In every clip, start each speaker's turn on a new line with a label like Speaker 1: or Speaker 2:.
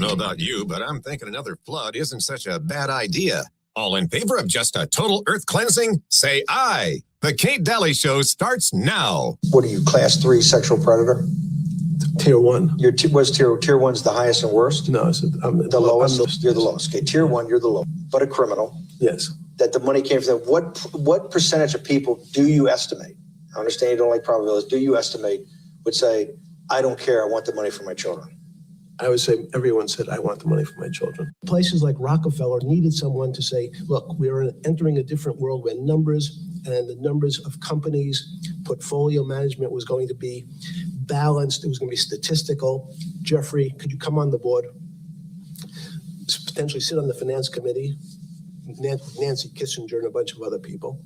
Speaker 1: know about you, but I'm thinking another flood isn't such a bad idea. All in favor of just a total earth cleansing? Say aye. The Kate Daly Show starts now.
Speaker 2: What are you, class 3 sexual predator?
Speaker 3: Tier 1.
Speaker 2: Was tier 1's the highest and worst?
Speaker 3: No, I'm
Speaker 2: the lowest. You're the lowest. Okay, tier 1, you're the lowest. But a criminal.
Speaker 3: Yes.
Speaker 2: That the money came from them. What percentage of people do you estimate? I understand you don't like probabilities. Do you estimate would say, I don't care, I want the money for my children?
Speaker 3: I would say everyone said, I want the money for my children. Places like Rockefeller needed someone to say, look, we're entering a different world where numbers and the numbers of companies, portfolio management was going to be balanced. It was going to be statistical. Jeffrey, could you come on the board? Potentially sit on the finance committee. Nancy Kissinger and a bunch of other people.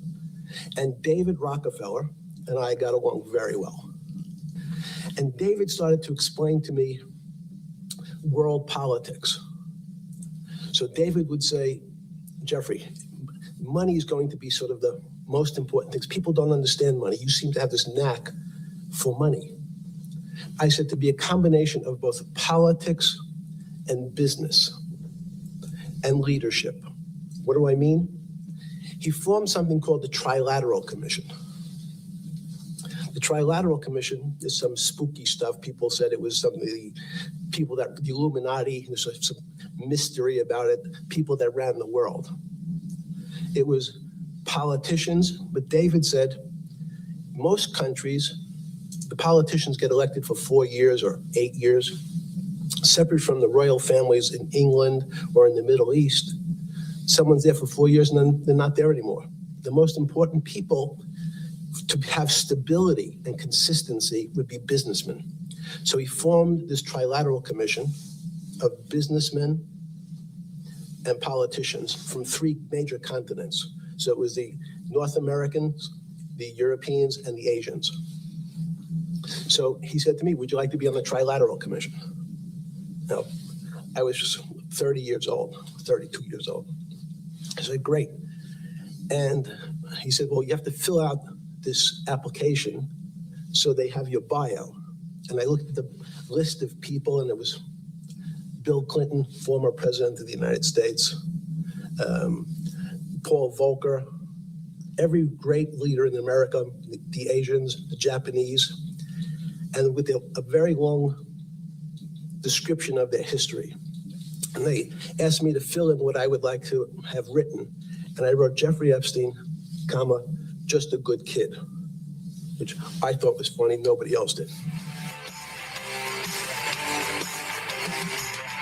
Speaker 3: And David Rockefeller and I got along very well. And David started to explain to me world politics. So David would say, Jeffrey, money is going to be sort of the most important things. People don't understand money. You seem to have this knack for money. I said to be a combination of both politics and business and leadership. What do I mean? He formed something called the Trilateral Commission. The Trilateral Commission is some spooky stuff. People said it was some of the people that, the Illuminati, there's some mystery about it, people that ran the world. It was politicians, but David said most countries, the politicians get elected for 4 years or 8 years, separate from the royal families in England or in the Middle East. Someone's there for 4 years and then they're not there anymore. The most important people to have stability and consistency would be businessmen. So he formed this Trilateral Commission of businessmen and politicians from 3 major continents. So it was the North Americans, the Europeans, and the Asians. So he said to me, would you like to be on the Trilateral Commission? Now, I was just 30 years old, 32 years old. I said, great. And he said, well, you have to fill out this application so they have your bio. And I looked at the list of people, and it was Bill Clinton, former president of the United States, Paul Volcker, every great leader in America, the Asians, the Japanese, and with a very long description of their history. And they asked me to fill in what I would like to have written. And I wrote Jeffrey Epstein, comma, just a good kid, which I thought was funny, nobody else did.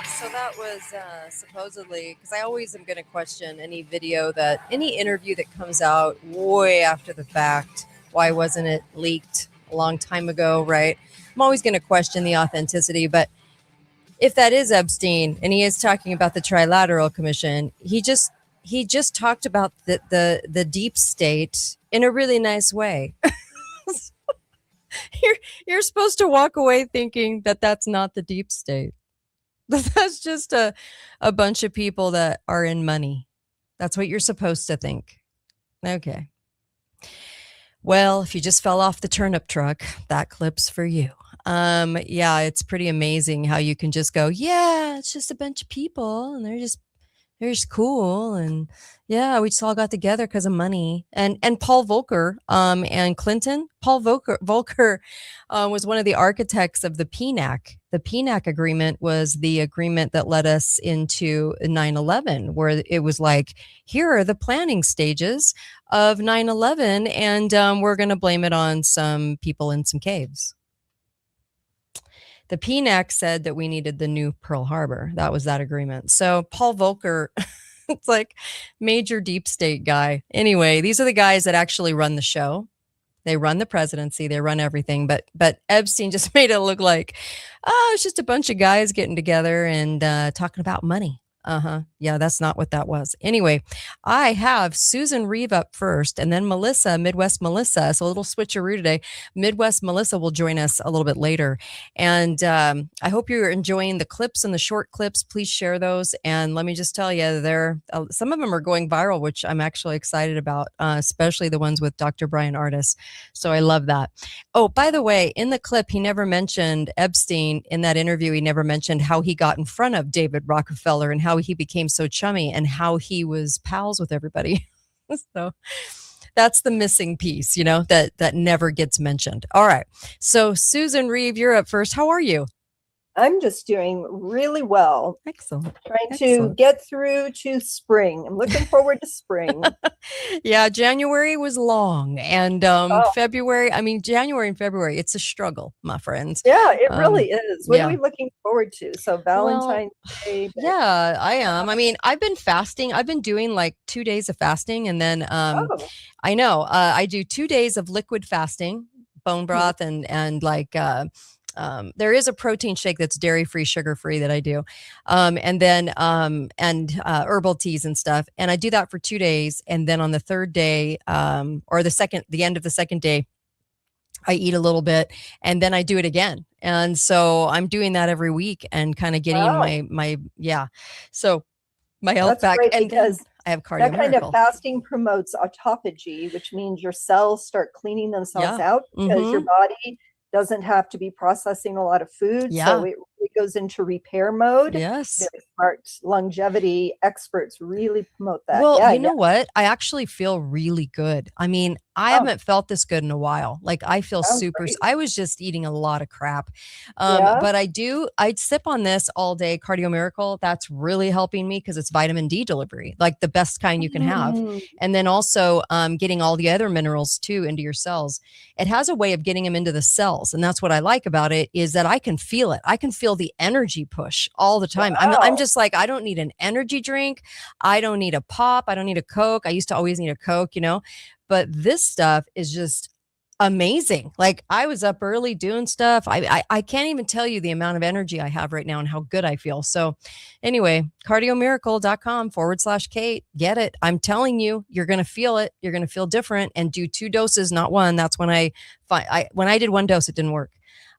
Speaker 4: So that was supposedly, because I always am going to question any interview that comes out way after the fact. Why wasn't it leaked a long time ago, right? I'm always going to question the authenticity, but if that is Epstein and he is talking about the Trilateral Commission, he just talked about the deep state in a really nice way. You're supposed to walk away thinking that that's not the deep state. That's just a bunch of people that are in money. That's what you're supposed to think. Okay. Well, if you just fell off the turnip truck, that clip's for you. Yeah, it's pretty amazing how you can just go, yeah, it's just a bunch of people and they're just cool. And yeah, we just all got together because of money. And Paul Volcker and Clinton, Paul Volcker was one of the architects of the PNAC. The PNAC agreement was the agreement that led us into 9/11, where it was like, here are the planning stages of 9/11, and we're going to blame it on some people in some caves. The PNAC said that we needed the new Pearl Harbor. That was that agreement. So Paul Volcker, it's like major deep state guy. Anyway, these are the guys that actually run the show. They run the presidency. They run everything. But Epstein just made it look like, oh, it's just a bunch of guys getting together and talking about money. Yeah, that's not what that was. Anyway, I have Susan Reeve up first and then Melissa, Midwest Melissa. So a little switcheroo today. Midwest Melissa will join us a little bit later. And I hope you're enjoying the clips and the short clips. Please share those. And let me just tell you, some of them are going viral, which I'm actually excited about, especially the ones with Dr. Brian Artis. So I love that. Oh, by the way, in the clip, he never mentioned Epstein in that interview. He never mentioned how he got in front of David Rockefeller and how he became so chummy and how he was pals with everybody. So that's the missing piece, that never gets mentioned. All right. So Susan Reeve, you're up first. How are you?
Speaker 5: I'm just doing really well.
Speaker 4: Excellent.
Speaker 5: Trying to get through to spring. I'm looking forward to spring.
Speaker 4: Yeah, January was long, and January and February, it's a struggle, my friends.
Speaker 5: Yeah, it really is. What are we looking forward to? So Valentine's Day.
Speaker 4: Yeah, I am. I mean, I've been fasting. I've been doing like 2 days of fasting, and then I know I do 2 days of liquid fasting, bone broth, and like. There is a protein shake that's dairy-free, sugar-free that I do. And then herbal teas and stuff. And I do that for 2 days. And then on the third day, or the end of the second day, I eat a little bit and then I do it again. And so I'm doing that every week and kind of getting so my health back. And because I have cardio.
Speaker 5: That kind of fasting promotes autophagy, which means your cells start cleaning themselves out because your body doesn't have to be processing a lot of food.
Speaker 4: Yeah.
Speaker 5: So it goes into repair mode.
Speaker 4: Yes.
Speaker 5: Very smart longevity experts really promote that.
Speaker 4: Well, you know what? I actually feel really good. I mean, I haven't felt this good in a while. Like I feel super, I was just eating a lot of crap. But I'd sip on this all day, Cardio Miracle. That's really helping me because it's vitamin D delivery, like the best kind you can have. And then also getting all the other minerals too into your cells. It has a way of getting them into the cells. And that's what I like about it is that I can feel it. I can feel the energy push all the time. I'm just like, I don't need an energy drink. I don't need a pop. I don't need a Coke. I used to always need a Coke, but this stuff is just amazing. Like I was up early doing stuff. I can't even tell you the amount of energy I have right now and how good I feel. So anyway, cardiomiracle.com/Kate, get it. I'm telling you, you're going to feel it. You're going to feel different and do 2 doses, not 1. That's when when I did 1 dose, it didn't work.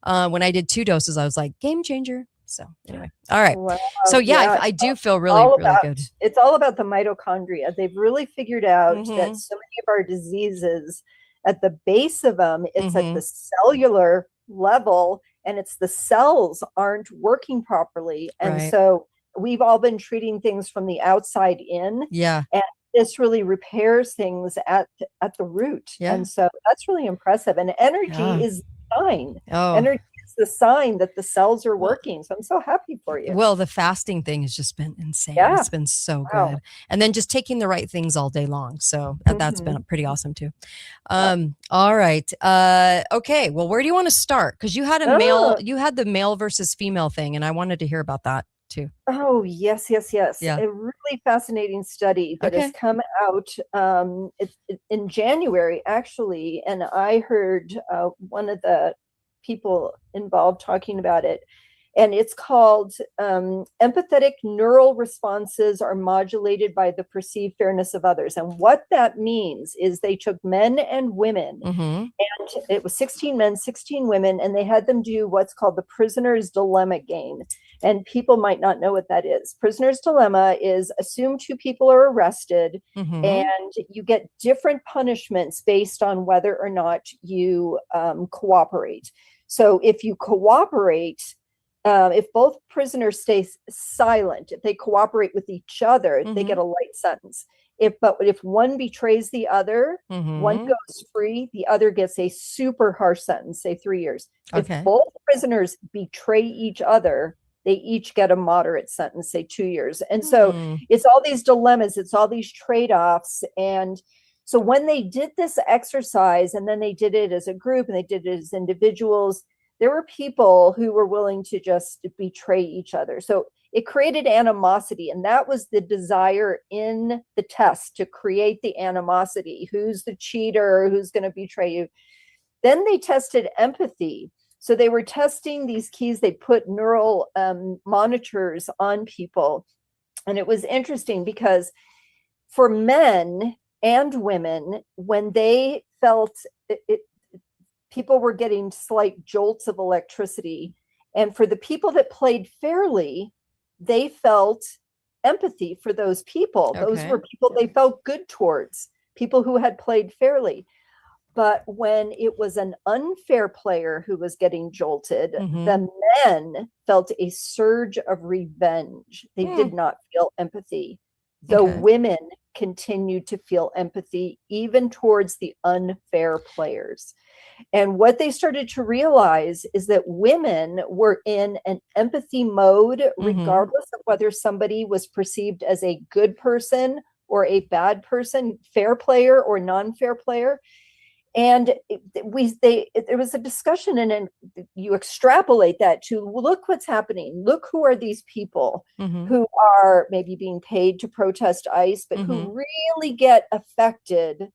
Speaker 4: When I did 2 doses, I was like game changer. So anyway, all right. Wow. So I do feel really good.
Speaker 5: It's all about the mitochondria. They've really figured out that so many of our diseases, at the base of them, it's at the cellular level, and it's the cells aren't working properly, and so we've all been treating things from the outside in.
Speaker 4: Yeah,
Speaker 5: and this really repairs things at the root. Yeah. And so that's really impressive. And energy is the sign. Energy is the sign that the cells are working. So I'm so happy for you.
Speaker 4: Well, the fasting thing has just been insane. Yeah. It's been so good. And then just taking the right things all day long. So that's been pretty awesome too. All right. Okay. Well, where do you want to start? Because you had you had the male versus female thing, and I wanted to hear about that too.
Speaker 5: Oh, yes. Yeah. A really fascinating study that has come out in January, actually. And I heard one of the people involved talking about it. And it's called empathetic neural responses are modulated by the perceived fairness of others. And what that means is they took men and women, and it was 16 men, 16 women, and they had them do what's called the prisoner's dilemma game. And people might not know what that is. Prisoner's dilemma is assume 2 people are arrested and you get different punishments based on whether or not you cooperate. So if you cooperate, if both prisoners stay silent, if they cooperate with each other, they get a light sentence. But if one betrays the other, one goes free, the other gets a super harsh sentence, say 3 years. If both prisoners betray each other, they each get a moderate sentence, say 2 years. And so it's all these dilemmas, it's all these trade-offs. And so when they did this exercise, and then they did it as a group and they did it as individuals, there were people who were willing to just betray each other. So it created animosity. And that was the desire in the test, to create the animosity. Who's the cheater? Who's going to betray you? Then they tested empathy. So they were testing these keys. They put neural monitors on people. And it was interesting because for men and women, when they felt people were getting slight jolts of electricity. And for the people that played fairly, they felt empathy for those people. Those
Speaker 4: Okay.
Speaker 5: were people they felt good towards, people who had played fairly. But when it was an unfair player who was getting jolted, the men felt a surge of revenge. They did not feel empathy. The women continued to feel empathy even towards the unfair players. And what they started to realize is that women were in an empathy mode, regardless of whether somebody was perceived as a good person or a bad person, fair player or non-fair player. And there was a discussion, and then you extrapolate that to look what's happening. Look, who are these people who are maybe being paid to protest ICE, but who really get affected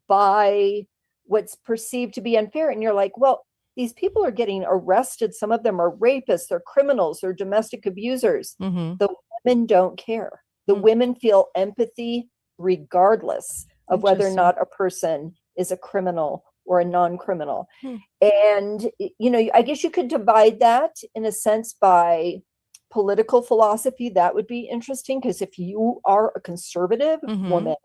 Speaker 5: by what's perceived to be unfair. And you're like, well, these people are getting arrested. Some of them are rapists, they're criminals, they're domestic abusers. The women don't care. The women feel empathy regardless of whether or not a person is a criminal or a non-criminal. And, I guess you could divide that in a sense by political philosophy. That would be interesting, because if you are a conservative woman,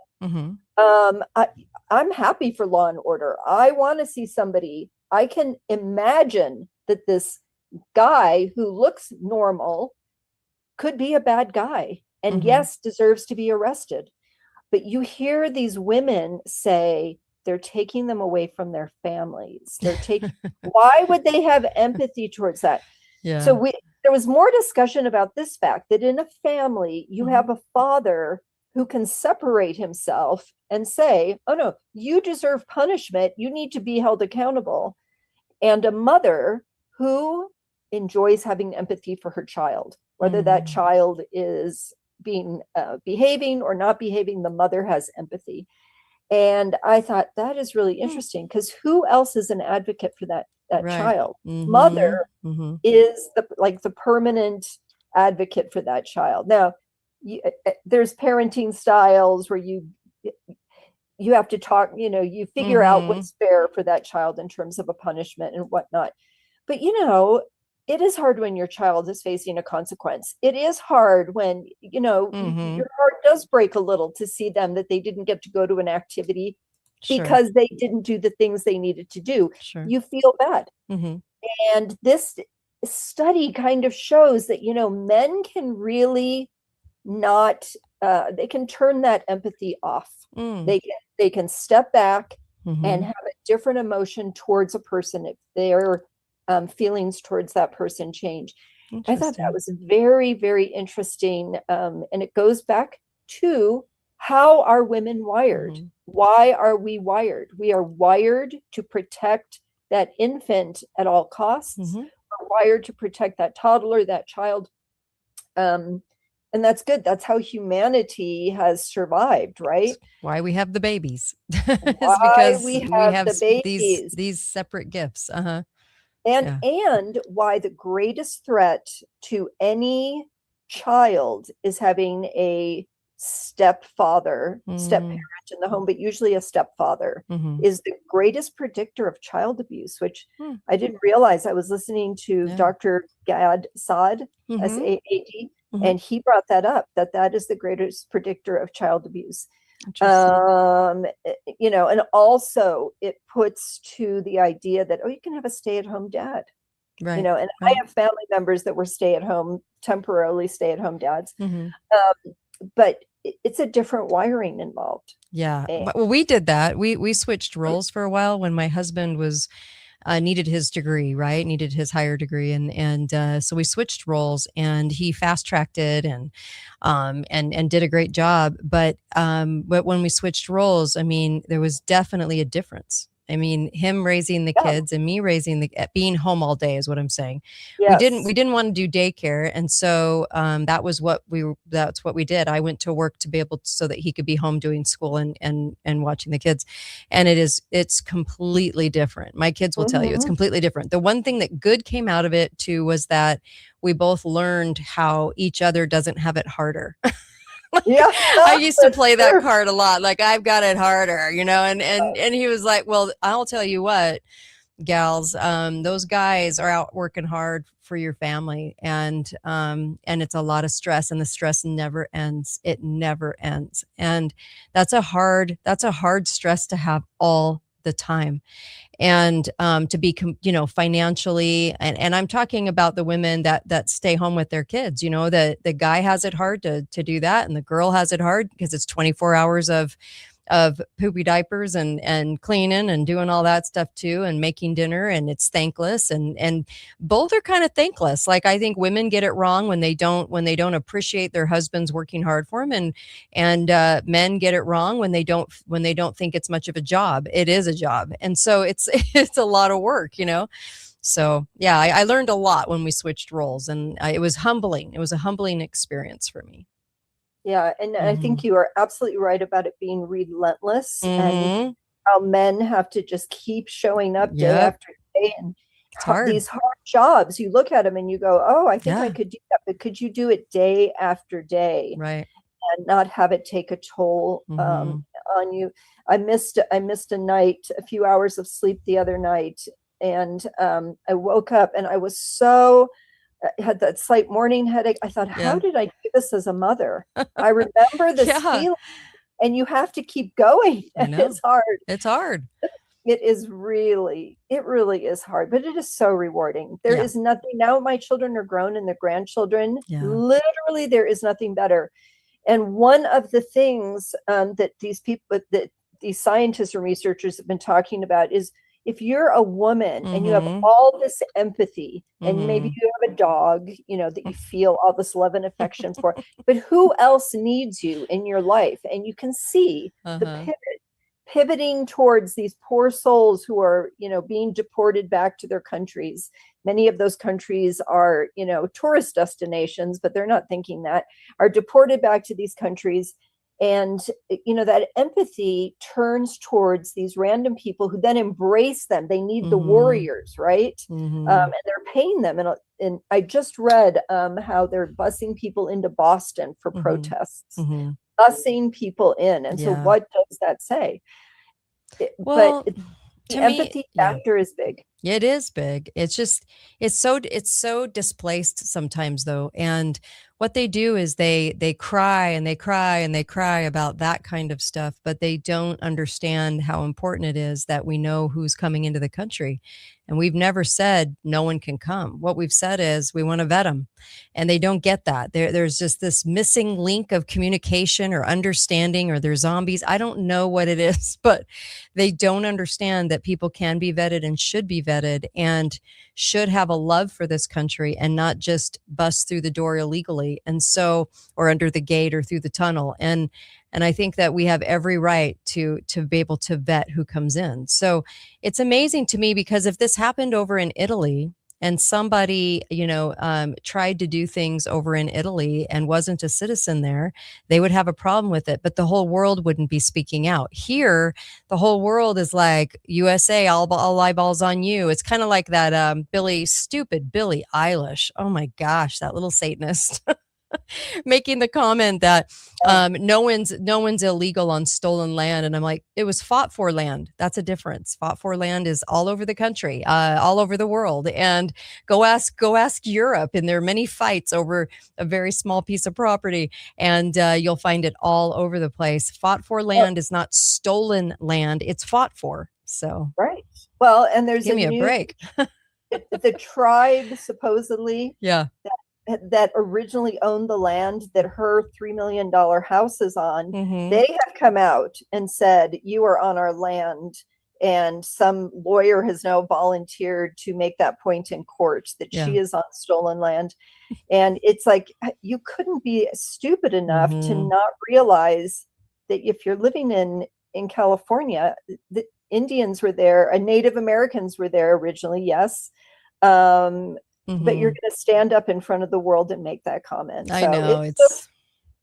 Speaker 5: I'm happy for law and order. I want to see somebody. I can imagine that this guy who looks normal could be a bad guy and yes, deserves to be arrested. But you hear these women say they're taking them away from their families. They're taking, why would they have empathy towards that?
Speaker 4: Yeah.
Speaker 5: So there was more discussion about this fact that in a family, you have a father who can separate himself and say, oh no, you deserve punishment. You need to be held accountable. And a mother who enjoys having empathy for her child, whether that child is behaving or not behaving, the mother has empathy. And I thought that is really interesting, because who else is an advocate for that child? Mother is the permanent advocate for that child. Now, there's parenting styles where you have to talk, you figure out what's fair for that child in terms of a punishment and whatnot. But, it is hard when your child is facing a consequence. It is hard when, your heart does break a little to see them that they didn't get to go to an activity because they didn't do the things they needed to do. You feel bad. And this study kind of shows that, men can really not, they can turn that empathy off. They can step back and have a different emotion towards a person if their feelings towards that person change. I thought that was very, very interesting. And it goes back to, how are women wired? Why are we wired? We are wired to protect that infant at all costs. We're wired to protect that toddler, that child. And that's good. That's how humanity has survived, right?
Speaker 4: That's why we have the babies.
Speaker 5: Because we have the babies.
Speaker 4: These separate gifts.
Speaker 5: And why the greatest threat to any child is having a stepfather, step-parent in the home, but usually a stepfather, is the greatest predictor of child abuse, which I didn't realize. I was listening to Dr. Gad Saad, S-A-A-D, and he brought that up, that is the greatest predictor of child abuse. And also it puts to the idea that, you can have a stay-at-home dad, and I have family members that were temporarily stay-at-home dads. But it's a different wiring involved.
Speaker 4: Yeah. Well, we did that. We switched roles for a while when my husband was needed his degree, right? Needed his higher degree. And so we switched roles, and he fast tracked it and did a great job. But when we switched roles, I mean, there was definitely a difference I mean, him raising the kids and me raising being home all day is what I'm saying.
Speaker 5: Yes.
Speaker 4: We didn't want to do daycare. And so that's what we did. I went to work to be able to, so that he could be home doing school and watching the kids. And it's completely different. My kids will tell you it's completely different. The one thing that good came out of it too was that we both learned how each other doesn't have it harder.
Speaker 5: Yeah.
Speaker 4: I used to play that card a lot. Like, I've got it harder, and he was like, well, I'll tell you what, gals, those guys are out working hard for your family, and it's a lot of stress, and the stress never ends. It never ends. And that's a hard stress to have all the time. And to be, financially, and I'm talking about the women that stay home with their kids. The guy has it hard to do that, and the girl has it hard because it's 24 hours of poopy diapers and cleaning and doing all that stuff too, and making dinner, and it's thankless, and both are kind of thankless. Like, I think women get it wrong when they don't appreciate their husbands working hard for them, and men get it wrong when they don't think it's much of a job. It is a job, and so it's a lot of work, So yeah, I learned a lot when we switched roles, and it was humbling. It was a humbling experience for me.
Speaker 5: Yeah, and I think you are absolutely right about it being relentless, and how men have to just keep showing up day after day, and these hard jobs. You look at them and you go, "Oh, I think I could do that," but could you do it day after day,
Speaker 4: right,
Speaker 5: and not have it take a toll on you? I missed a night, a few hours of sleep the other night, and I woke up and I was had that slight morning headache. I thought, how did I do this as a mother? I remember this feeling, and you have to keep going. And it's hard.
Speaker 4: It's hard.
Speaker 5: It really is hard, but it is so rewarding. There is nothing. Now my children are grown and their grandchildren. Literally, there is nothing better. And one of the things that these scientists and researchers have been talking about is, if you're a woman and you have all this empathy, and maybe you have a dog, that you feel all this love and affection for, but who else needs you in your life? And you can see the pivoting towards these poor souls who are, being deported back to their countries. Many of those countries are, tourist destinations, but they're not thinking that, are deported back to these countries. And, that empathy turns towards these random people who then embrace them. They need the warriors, right? And they're paying them. And I just read how they're busing people into Boston for protests, busing people in. And so what does that say? But the empathy factor is big.
Speaker 4: It is big. It's just, it's so displaced sometimes, though. And what they do is they cry and they cry and they cry about that kind of stuff, but they don't understand how important it is that we know who's coming into the country. And we've never said no one can come. What we've said is we want to vet them, and they don't get that. There's just this missing link of communication or understanding, or they're zombies. I don't know what it is, but they don't understand that people can be vetted and should be vetted and should have a love for this country and not just bust through the door illegally. And so, or under the gate or through the tunnel. And I think that we have every right to be able to vet who comes in. So it's amazing to me, because if this happened over in Italy and somebody, tried to do things over in Italy and wasn't a citizen there, they would have a problem with it, but the whole world wouldn't be speaking out. Here, the whole world is like, USA, all eyeballs on you. It's kind of like that stupid Billie Eilish. Oh my gosh, that little Satanist. Making the comment that no one's illegal on stolen land, and I'm like, it was fought for land. That's a difference. Fought for land is all over the country, all over the world, and go ask Europe, and there are many fights over a very small piece of property, and you'll find it all over the place. Fought for land is not stolen land; it's fought for. So
Speaker 5: right. Well, and there's
Speaker 4: give me a break.
Speaker 5: The tribe supposedly, that originally owned the land that her $3 million house is on, they have come out and said, you are on our land. And some lawyer has now volunteered to make that point in court that she is on stolen land. And it's like, you couldn't be stupid enough to not realize that if you're living in California, that Indians were there, Native Americans were there originally, yes. But you're going to stand up in front of the world and make that comment.
Speaker 4: I know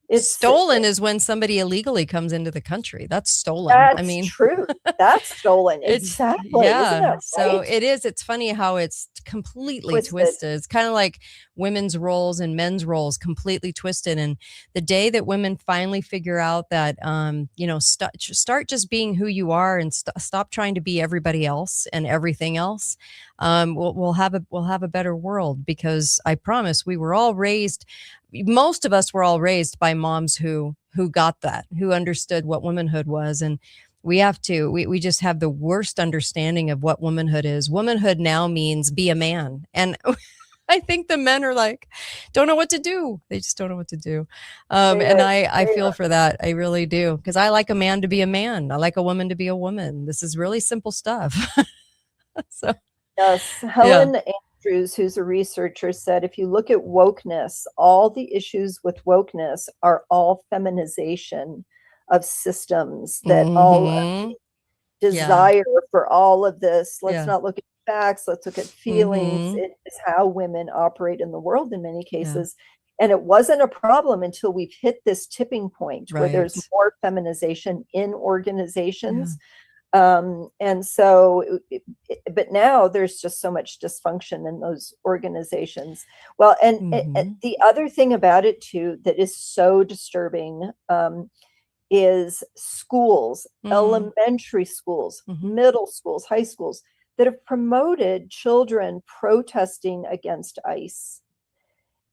Speaker 4: it's stolen is when somebody illegally comes into the country. That's stolen.
Speaker 5: That's true. That's stolen. Exactly.
Speaker 4: Yeah.
Speaker 5: Isn't that right?
Speaker 4: So it is. It's funny how it's completely twisted. It's kind of like women's roles and men's roles completely twisted. And the day that women finally figure out that, start just being who you are and stop trying to be everybody else and everything else, we'll have a better world, because I promise most of us were all raised by moms who got that, who understood what womanhood was. And we just have the worst understanding of what womanhood is. Womanhood now means be a man. And I think the men are like, don't know what to do. They just don't know what to do. And I feel for that. I really do. Because I like a man to be a man. I like a woman to be a woman. This is really simple stuff. So
Speaker 5: yes, Helen Andrews, who's a researcher, said if you look at wokeness, all the issues with wokeness are all feminization of systems that all desire for all of this. Let's not look at facts, let's look at feelings. It is how women operate in the world in many cases. And it wasn't a problem until we've hit this tipping point where there's more feminization in organizations. And so, but now there's just so much dysfunction in those organizations. Well, and the other thing about it too, that is so disturbing, is schools, elementary schools, middle schools, high schools, that have promoted children protesting against ICE.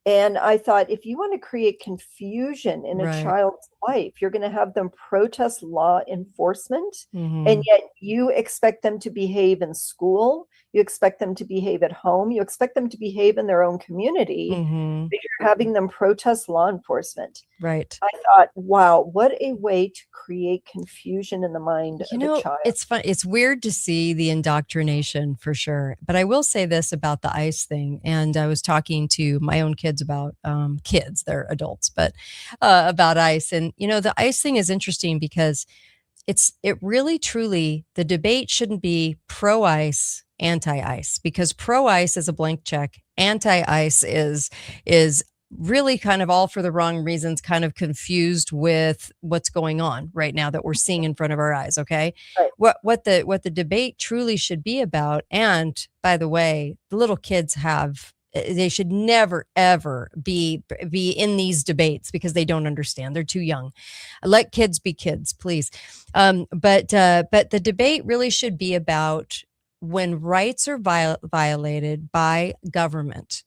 Speaker 5: And I thought, if you want to create confusion in a child's life, you're going to have them protest law enforcement. And yet you expect them to behave in school. You expect them to behave at home. You expect them to behave in their own community. But you're having them protest law enforcement.
Speaker 4: Right.
Speaker 5: I thought, wow, what a way to create confusion in the mind of a child.
Speaker 4: It's fun. It's weird to see the indoctrination for sure. But I will say this about the ICE thing. And I was talking to my own kids about kids, they're adults, but about ICE. And, the ICE thing is interesting because it really, truly, the debate shouldn't be pro-ICE, anti-ICE, because pro-ICE is a blank check. Anti-ICE is really kind of all for the wrong reasons, kind of confused with what's going on right now that we're seeing in front of our eyes. Okay. Right. What the debate truly should be about. And by the way, the little kids they should never, ever be in these debates because they don't understand. They're too young. Let kids be kids, please. But the debate really should be about when rights are violated by government.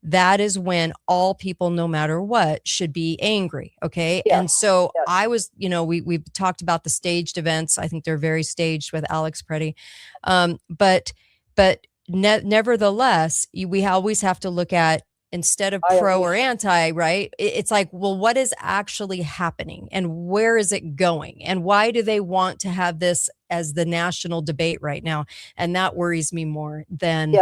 Speaker 4: That is when all people, no matter what, should be angry. Okay. Yeah. And so I was, we've talked about the staged events. I think they're very staged with Alex Preddy. But nevertheless, we always have to look at, instead of pro or anti, right? It's like, well, what is actually happening and where is it going? And why do they want to have this as the national debate right now? And that worries me more than,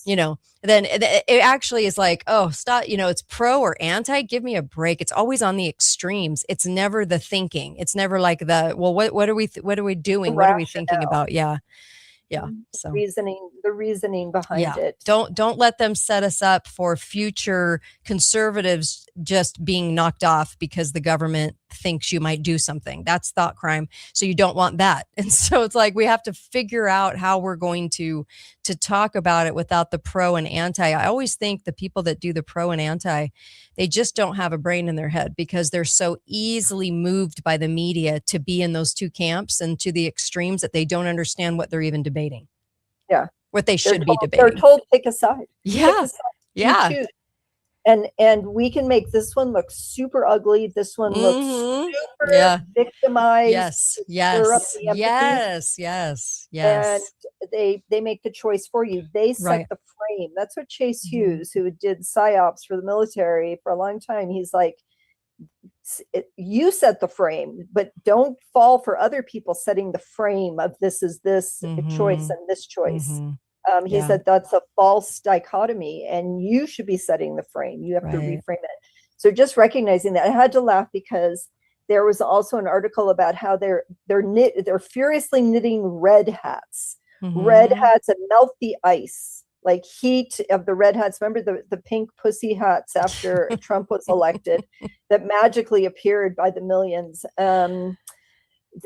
Speaker 4: then it actually is like, oh, stop, it's pro or anti, give me a break. It's always on the extremes. It's never the thinking. It's never like well, what are we doing? What are we thinking about? Yeah. Yeah. So
Speaker 5: the reasoning behind it.
Speaker 4: Don't let them set us up for future conservatives just being knocked off because the government thinks you might do something. That's thought crime. So you don't want that. And so it's like, we have to figure out how we're going to talk about it without the pro and anti. I always think the people that do the pro and anti, they just don't have a brain in their head because they're so easily moved by the media to be in those two camps and to the extremes that they don't understand what they're even debating.
Speaker 5: Yeah.
Speaker 4: What they should be debating.
Speaker 5: They're told, pick a side.
Speaker 4: Yeah.
Speaker 5: Pick a side.
Speaker 4: Yeah.
Speaker 5: And we can make this one look super ugly. This one looks super victimized.
Speaker 4: Yes.
Speaker 5: And they make the choice for you. They set the frame. That's what Chase Hughes, who did PSYOPs for the military for a long time, he's like, you set the frame, but don't fall for other people setting the frame of this is this choice and this choice. He said that's a false dichotomy and you should be setting the frame. You have to reframe it. So just recognizing that, I had to laugh because there was also an article about how they're furiously knitting red hats. Red hats that melt the ice, like heat of the red hats. Remember the pink pussy hats after Trump was elected that magically appeared by the millions. They're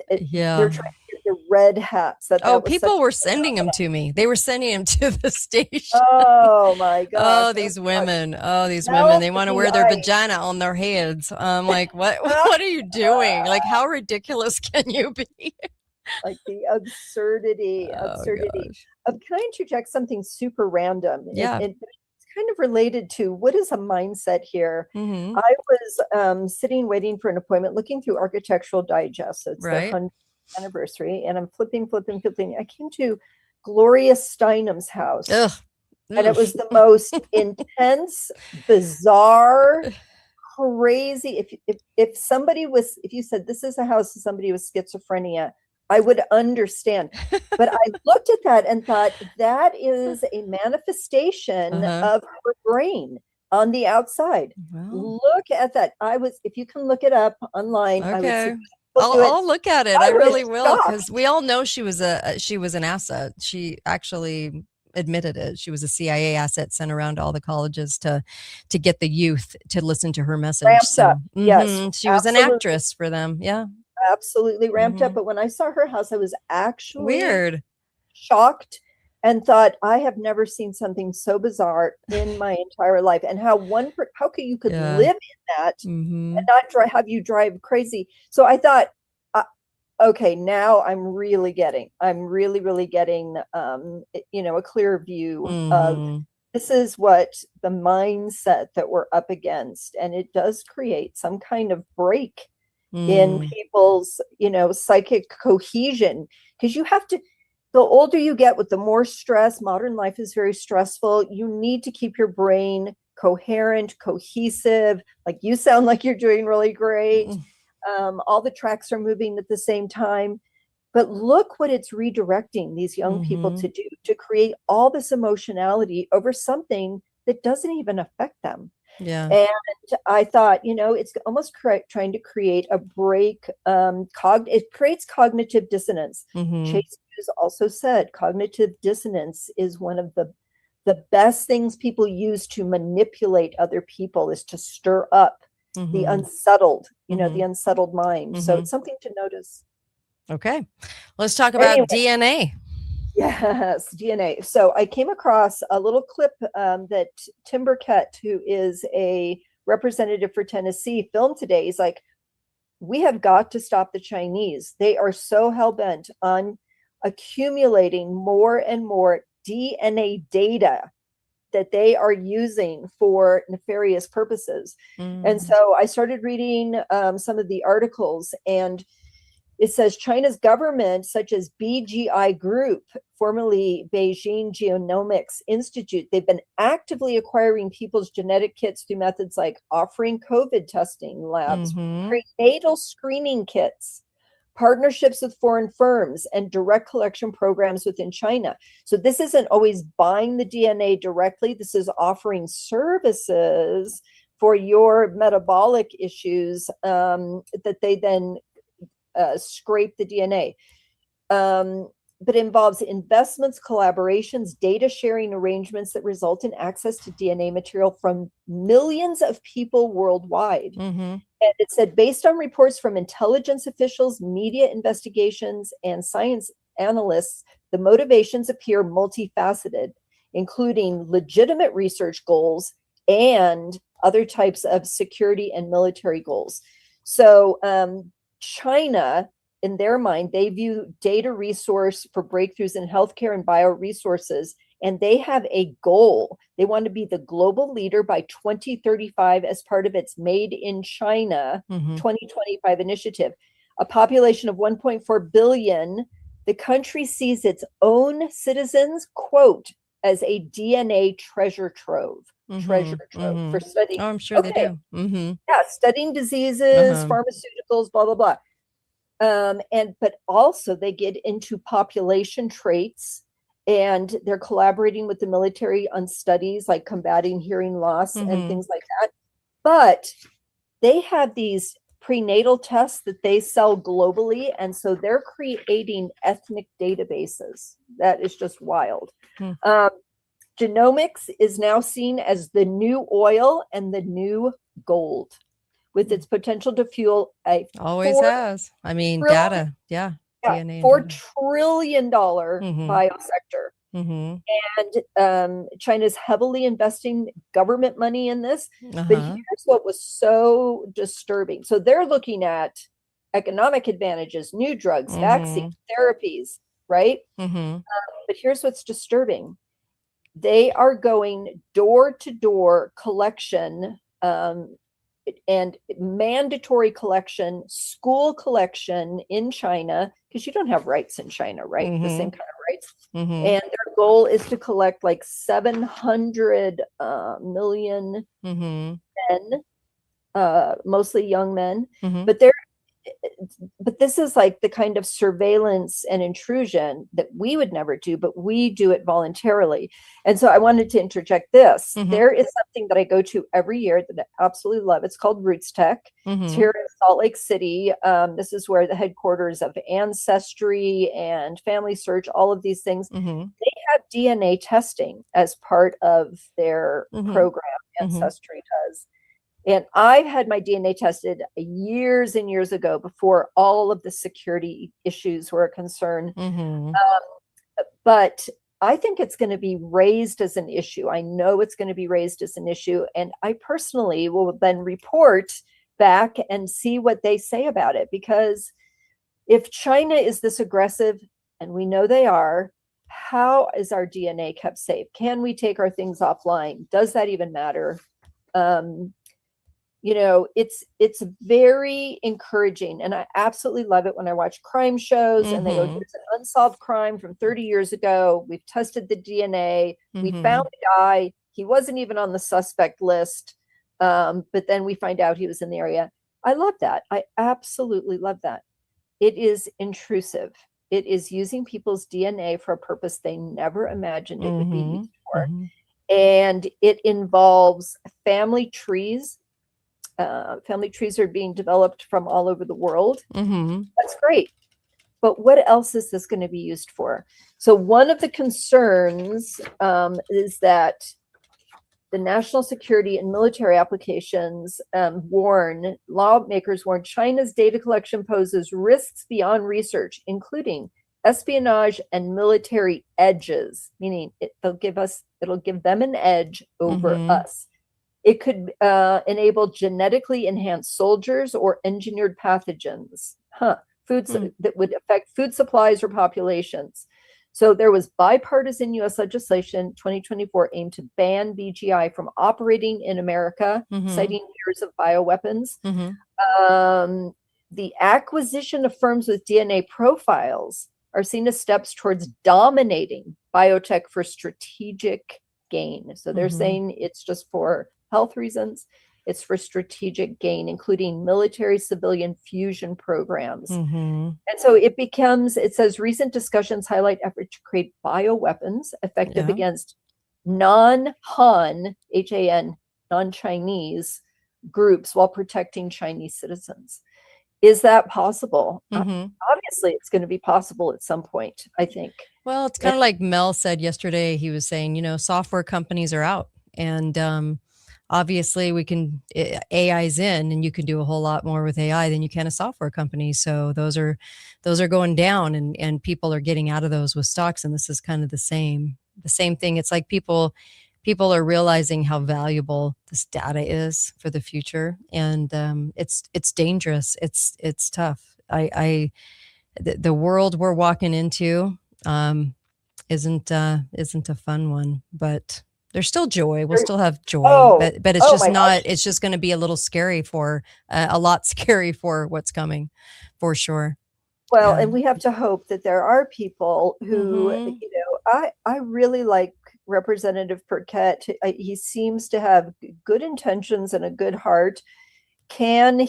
Speaker 5: trying to get the red hats.
Speaker 4: People were sending them to me. They were sending them to the station.
Speaker 5: Oh my gosh.
Speaker 4: Oh, these women. Oh, these women. They want to wear their vagina on their heads. I'm like, what are you doing? Like, how ridiculous can you be?
Speaker 5: Like the absurdity. Can I interject something super random?
Speaker 4: Yeah.
Speaker 5: It's kind of related to what is a mindset here.
Speaker 4: Mm-hmm.
Speaker 5: I was sitting waiting for an appointment, looking through Architectural Digest. So it's their 100th anniversary, and I'm flipping. I came to Gloria Steinem's house.
Speaker 4: Ugh.
Speaker 5: And it was the most intense, bizarre, crazy. If you said this is a house of somebody with schizophrenia, I would understand. But I looked at that and thought that is a manifestation of her brain on the outside. Wow. Look at that. If you can look it up online,
Speaker 4: okay. I'll look at it. I really will, because we all know she was an asset. She actually admitted it. She was a CIA asset sent around to all the colleges to get the youth to listen to her message.
Speaker 5: Ramped up. Yes,
Speaker 4: she was an actress for them. Yeah,
Speaker 5: absolutely ramped up. But when I saw her house, I was actually shocked and thought, I have never seen something so bizarre in my entire life. And how you could live in that and not have you drive crazy. So I thought, okay, now I'm really getting, a clear view of this is what the mindset that we're up against. And it does create some kind of break in people's, psychic cohesion, because you have to, the older you get, with the more stress, modern life is very stressful. You need to keep your brain coherent, cohesive. Like, you sound like you're doing really great. All the tracks are moving at the same time. But look what it's redirecting these young people to do, to create all this emotionality over something that doesn't even affect them.
Speaker 4: Yeah.
Speaker 5: And I thought, it's almost trying to create a break. It creates cognitive dissonance. Chase Hughes also said cognitive dissonance is one of the best things people use to manipulate other people, is to stir up the unsettled, the unsettled mind. So it's something to notice.
Speaker 4: Okay. Let's talk about DNA.
Speaker 5: Yes, DNA. So I came across a little clip that Tim Burkett, who is a representative for Tennessee, filmed today. He's like, we have got to stop the Chinese. They are so hell-bent on accumulating more and more DNA data that they are using for nefarious purposes. And so I started reading some of the articles, and it says China's government, such as BGI Group, formerly Beijing Genomics Institute, they've been actively acquiring people's genetic kits through methods like offering COVID testing labs, prenatal screening kits, partnerships with foreign firms, and direct collection programs within China. So this isn't always buying the DNA directly. This is offering services for your metabolic issues that they then scrape the DNA. But involves investments, collaborations, data sharing arrangements that result in access to DNA material from millions of people worldwide. And it said, based on reports from intelligence officials, media investigations, and science analysts, the motivations appear multifaceted, including legitimate research goals and other types of security and military goals. So China, in their mind, they view data resource for breakthroughs in healthcare and bioresources, and they have a goal. They want to be the global leader by 2035 as part of its Made in China 2025 initiative. A population of 1.4 billion, the country sees its own citizens, quote, as a DNA treasure trove. For studying.
Speaker 4: Oh, I'm sure they do.
Speaker 5: Yeah, studying diseases, pharmaceuticals, blah, blah, blah. But also they get into population traits, and they're collaborating with the military on studies like combating hearing loss and things like that. But they have these prenatal tests that they sell globally. And so they're creating ethnic databases. That is just wild. Genomics is now seen as the new oil and the new gold, with its potential to fuel a
Speaker 4: has. I mean, data. Yeah. DNA
Speaker 5: $4
Speaker 4: data.
Speaker 5: trillion biosector. And China's heavily investing government money in this. But here's what was so disturbing. So they're looking at economic advantages, new drugs, vaccine therapies, right? But here's what's disturbing. They are going door-to-door collection and mandatory collection, school collection in China, because you don't have rights in China, right? The same kind of rights. And their goal is to collect like 700 million men, mostly young men. But this is like the kind of surveillance and intrusion that we would never do, but we do it voluntarily. And so I wanted to interject this. There is something that I go to every year that I absolutely love. It's called Roots Tech. It's here in Salt Lake City. This is where the headquarters of Ancestry and Family Search, all of these things, they have DNA testing as part of their program. Ancestry does. And I've had my DNA tested years and years ago before all of the security issues were a concern. But I think it's going to be raised as an issue. I know it's going to be raised as an issue. And I personally will then report back and see what they say about it. Because if China is this aggressive, and we know they are, how is our DNA kept safe? Can we take our things offline? Does that even matter? You know, it's very encouraging. And I absolutely love it when I watch crime shows and they go, here's an unsolved crime from 30 years ago. We've tested the DNA. We found a guy. He wasn't even on the suspect list. But then we find out he was in the area. I love that. I absolutely love that. It is intrusive. It is using people's DNA for a purpose they never imagined it would be used for. And it involves family trees. Family trees are being developed from all over the world. That's great. But what else is this going to be used for? So one of the concerns is that the national security and military applications lawmakers warn China's data collection poses risks beyond research, including espionage and military edges, meaning it'll give them an edge over us. It could enable genetically enhanced soldiers or engineered pathogens, foods that would affect food supplies or populations. So there was bipartisan U.S. legislation 2024 aimed to ban BGI from operating in America, citing fears of bioweapons. The acquisition of firms with DNA profiles are seen as steps towards dominating biotech for strategic gain. So they're saying it's just for health reasons. It's for strategic gain, including military civilian fusion programs. And so it says recent discussions highlight efforts to create bioweapons effective against non-Han, H-A-N, non-Chinese groups while protecting Chinese citizens. Is that possible? Obviously, it's going to be possible at some point, I think.
Speaker 4: Well, it's kind of like Mel said yesterday. He was saying, you know, software companies are out. And obviously, AI's in, and you can do a whole lot more with AI than you can a software company. So those are going down, and people are getting out of those with stocks. And this is kind of the same thing. It's like people are realizing how valuable this data is for the future, and it's dangerous. It's tough. The world we're walking into isn't a fun one, but there's still joy. We'll still have joy, but it's just not. It's just going to be a little scary for a lot scary for what's coming, for sure.
Speaker 5: Well, and we have to hope that there are people who, you know, I really like Representative Burkett. He seems to have good intentions and a good heart. Can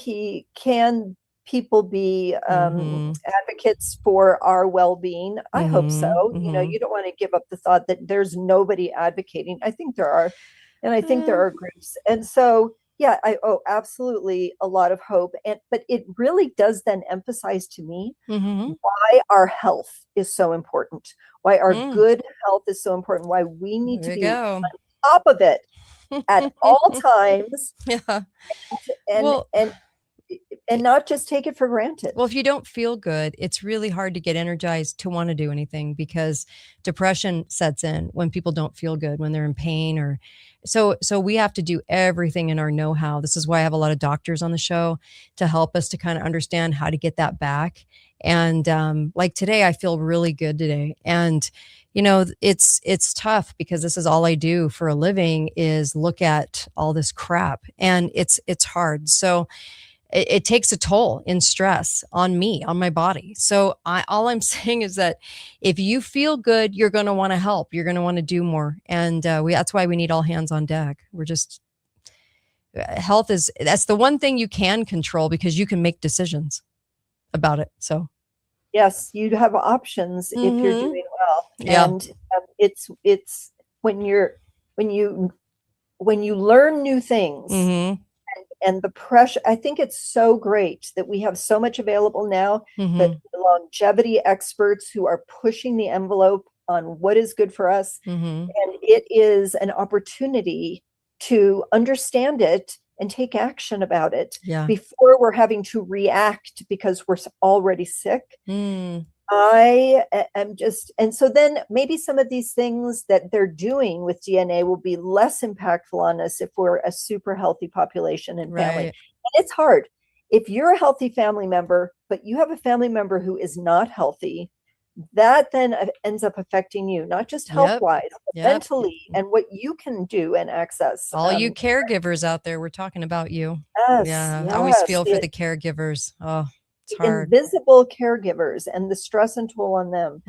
Speaker 5: people be advocates for our well-being? I hope so. You know, you don't want to give up the thought that there's nobody advocating. I think there are, and I think there are groups. And so, Yeah, absolutely a lot of hope. But it really does then emphasize to me why our health is so important, why our good health is so important, why we need to be on top of it at all times.
Speaker 4: Yeah.
Speaker 5: And not just take it for granted.
Speaker 4: Well, if you don't feel good, it's really hard to get energized to want to do anything, because depression sets in when people don't feel good, when they're in pain, or so we have to do everything in our know-how. This is why I have a lot of doctors on the show to help us to kind of understand how to get that back. And like today, I feel really good today. And it's tough because this is all I do for a living, is look at all this crap, and it's hard. So it takes a toll in stress on me, on my body. So all I'm saying is that if you feel good, you're going to want to help. You're going to want to do more. And that's why we need all hands on deck. Health that's the one thing you can control, because you can make decisions about it. So
Speaker 5: yes, you have options if you're doing well.
Speaker 4: Yeah.
Speaker 5: And it's when you learn new things, and the pressure, I think it's so great that we have so much available now, that the longevity experts who are pushing the envelope on what is good for us. And it is an opportunity to understand it and take action about it before we're having to react because we're already sick. I am and so then maybe some of these things that they're doing with DNA will be less impactful on us if we're a super healthy population and family. And it's hard. If you're a healthy family member, but you have a family member who is not healthy, that then ends up affecting you, not just health-wise, but mentally, and what you can do and access.
Speaker 4: All you caregivers out there, we're talking about you.
Speaker 5: Yes,
Speaker 4: I always feel for the caregivers. Oh, it's hard.
Speaker 5: Invisible caregivers and the stress and toll on them.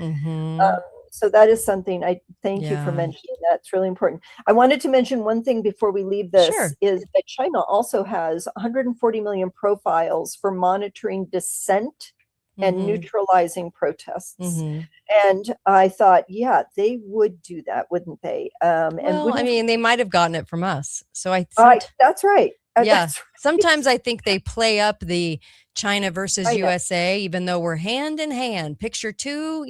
Speaker 5: So that is something I thank you for mentioning. That's really important. I wanted to mention one thing before we leave this, is that China also has 140 million profiles for monitoring dissent and neutralizing protests. And I thought, they would do that, wouldn't they?
Speaker 4: They might have gotten it from us. So
Speaker 5: that's right.
Speaker 4: Sometimes I think they play up the China versus USA, even though we're hand in hand. Picture two,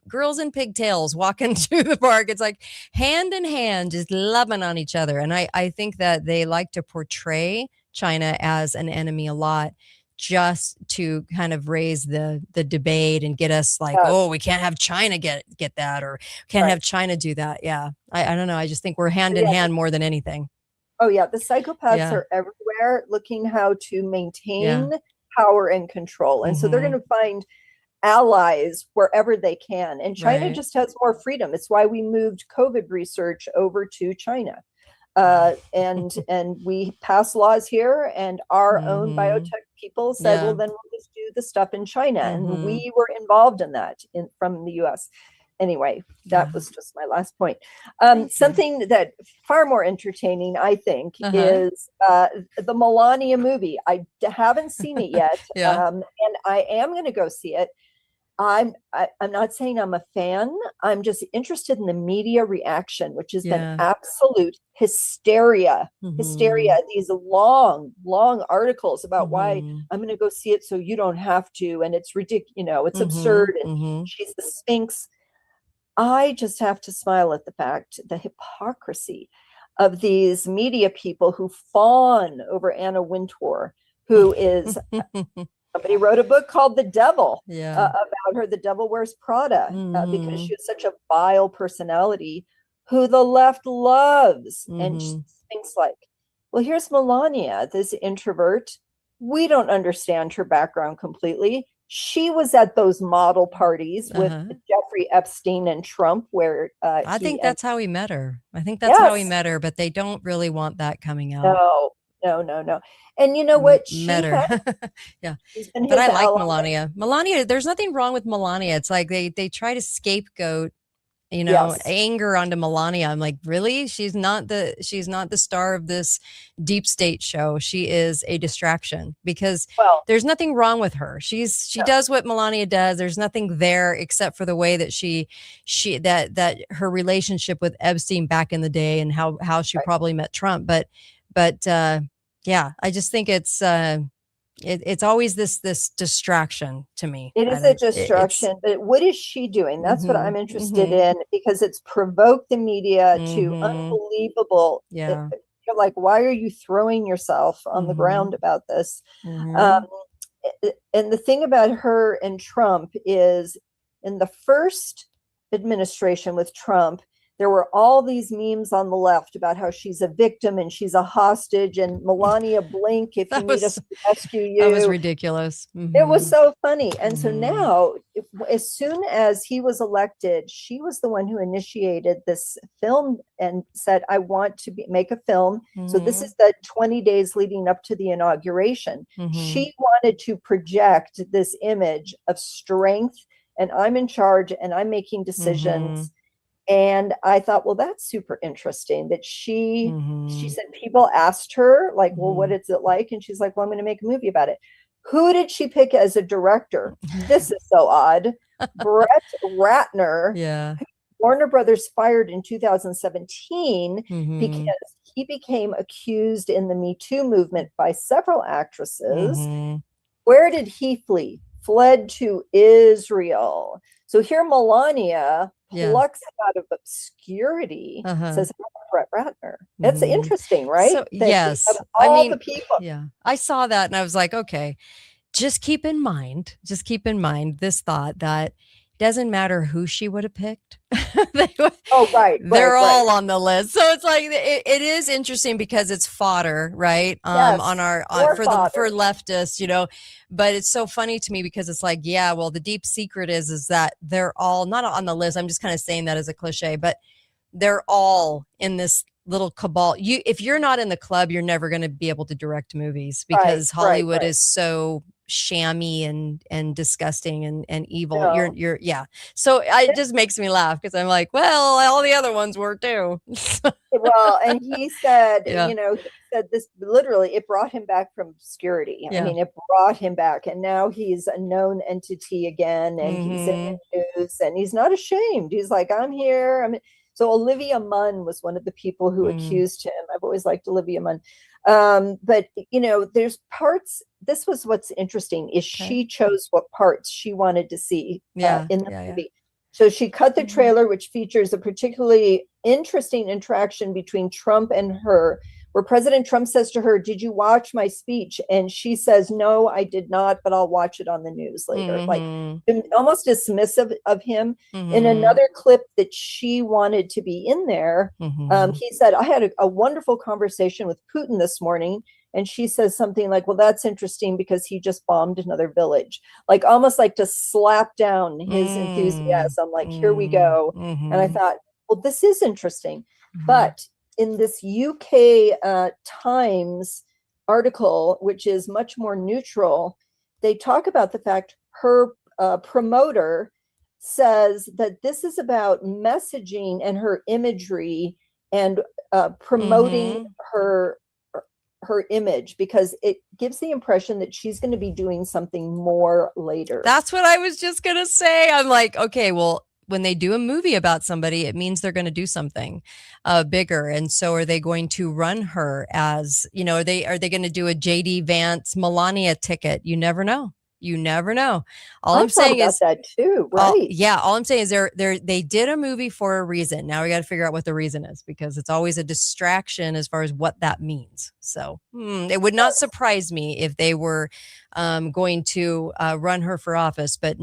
Speaker 4: girls in pigtails walking through the park. It's like hand in hand, just loving on each other. And I think that they like to portray China as an enemy a lot, just to kind of raise the debate and get us like, we can't have China get that, or can't have China do that. Yeah. I don't know. I just think we're hand in hand more than anything.
Speaker 5: Oh yeah. The psychopaths are everywhere looking how to maintain power and control. And so they're going to find allies wherever they can. And China just has more freedom. It's why we moved COVID research over to China. And we passed laws here, and our own biotech people said, well, then we'll just do the stuff in China. And we were involved in that from the US. Anyway, that was just my last point. Something that far more entertaining, I think, is the Melania movie. I haven't seen it yet, and I am going to go see it. I'm not saying I'm a fan. I'm just interested in the media reaction, which has been absolute hysteria. These long articles about why I'm going to go see it so you don't have to, and it's ridiculous. It's absurd, and she's the Sphinx. I just have to smile at the hypocrisy of these media people who fawn over Anna Wintour, who is somebody wrote a book called The Devil about her. The Devil Wears Prada, because she was such a vile personality who the left loves. And she thinks like, well, here's Melania, this introvert. We don't understand her background completely. She was at those model parties with Jeffrey Epstein and Trump, where
Speaker 4: I think that's how he met her. I think that's how he met her, but they don't really want that coming out.
Speaker 5: No. And you know what?
Speaker 4: Met her. But I like Melania. Melania, there's nothing wrong with Melania. It's like they try to scapegoat, anger onto Melania. I'm like, really? She's not the star of this deep state show. She is a distraction, because there's nothing wrong with her. She does what Melania does. There's nothing there except for the way that that her relationship with Epstein back in the day, and how she probably met Trump. But yeah, I just think it's always this distraction to me.
Speaker 5: It is a distraction, but what is she doing? That's what I'm interested in, because it's provoked the media to unbelievable.
Speaker 4: Yeah.
Speaker 5: You're like, why are you throwing yourself on the ground about this? And the thing about her and Trump is, in the first administration with Trump, there were all these memes on the left about how she's a victim and she's a hostage, and Melania, blink if you need us to rescue you.
Speaker 4: That was ridiculous.
Speaker 5: It was so funny. And so now, as soon as he was elected, she was the one who initiated this film and said, I want to make a film. So this is the 20 days leading up to the inauguration. She wanted to project this image of strength, and I'm in charge and I'm making decisions. And I thought, well, that's super interesting that she said people asked her, like, well, what is it like? And she's like, well, I'm going to make a movie about it. Who did she pick as a director? This is so odd. Brett Ratner.
Speaker 4: Yeah.
Speaker 5: Warner Brothers fired in 2017 because he became accused in the Me Too movement by several actresses. Where did he flee? Fled to Israel. So here Melania plucks out of obscurity, says Brett Ratner. That's interesting, right?
Speaker 4: So, yes.
Speaker 5: The people.
Speaker 4: Yeah. I saw that and I was like, okay, just keep in mind this thought that doesn't matter who she would have picked. They're all on the list. So it's like, it is interesting because it's fodder, right? For leftists, but it's so funny to me because it's like, yeah, well, the deep secret is that they're all not on the list. I'm just kind of saying that as a cliche, but they're all in this little cabal. If you're not in the club, you're never going to be able to direct movies because Hollywood is so shammy and disgusting and evil. So it just makes me laugh because I'm like, well, all the other ones were too.
Speaker 5: Well, and he said, he said this literally, it brought him back from obscurity. I mean, it brought him back, and now he's a known entity again, and he's in the news, and he's not ashamed. He's like, I'm here. So Olivia Munn was one of the people who accused him. I've always liked Olivia Munn. But there's parts. This was what's interesting is she chose what parts she wanted to see in the movie. So she cut the trailer, which features a particularly interesting interaction between Trump and her, where President Trump says to her, "Did you watch my speech?" And she says, "No, I did not, but I'll watch it on the news later." Like almost dismissive of him. In another clip that she wanted to be in there, he said, "I had a wonderful conversation with Putin this morning." And she says something like, well, that's interesting because he just bombed another village. Like almost like to slap down his enthusiasm. Like, here we go. And I thought, well, this is interesting. But in this UK Times article, which is much more neutral, they talk about the fact her promoter says that this is about messaging and her imagery and promoting her image, because it gives the impression that she's going to be doing something more later.
Speaker 4: That's what I was just going to say. I'm like, okay, well, when they do a movie about somebody, it means they're going to do something bigger. And so are they going to run her as, are they going to do a JD Vance Melania ticket? You never know. You never know. All I'm saying is
Speaker 5: that too, right?
Speaker 4: All I'm saying is they did a movie for a reason. Now we got to figure out what the reason is, because it's always a distraction as far as what that means. So it would not surprise me if they were going to run her for office, but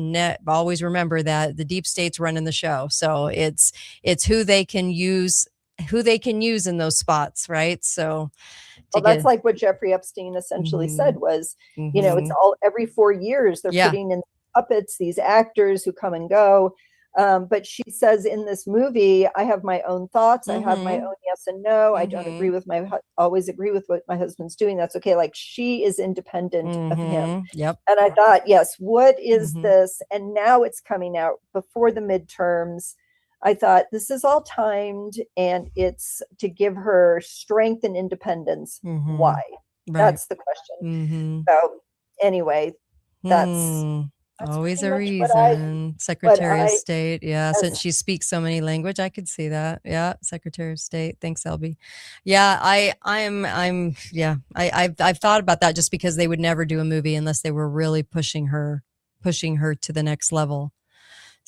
Speaker 4: always remember that the deep state's running the show. So it's who they can use in those spots, right? So.
Speaker 5: Well, that's like what Jeffrey Epstein essentially said was, it's all every 4 years they're putting in puppets, these actors who come and go. But she says in this movie, I have my own thoughts. I have my own yes and no. I don't always agree with what my husband's doing. That's okay. Like, she is independent of him.
Speaker 4: Yep.
Speaker 5: And I thought, yes, what is this? And now it's coming out before the midterms. I thought this is all timed, and it's to give her strength and independence. Why? Right. That's the question. So anyway, that's That's
Speaker 4: Always a
Speaker 5: pretty much what I
Speaker 4: reason. Secretary of
Speaker 5: I
Speaker 4: State. Yeah,
Speaker 5: as
Speaker 4: since she speaks so many language, I could see that. Yeah, Secretary of State. Thanks, LB. Yeah, I've thought about that just because they would never do a movie unless they were really pushing her to the next level.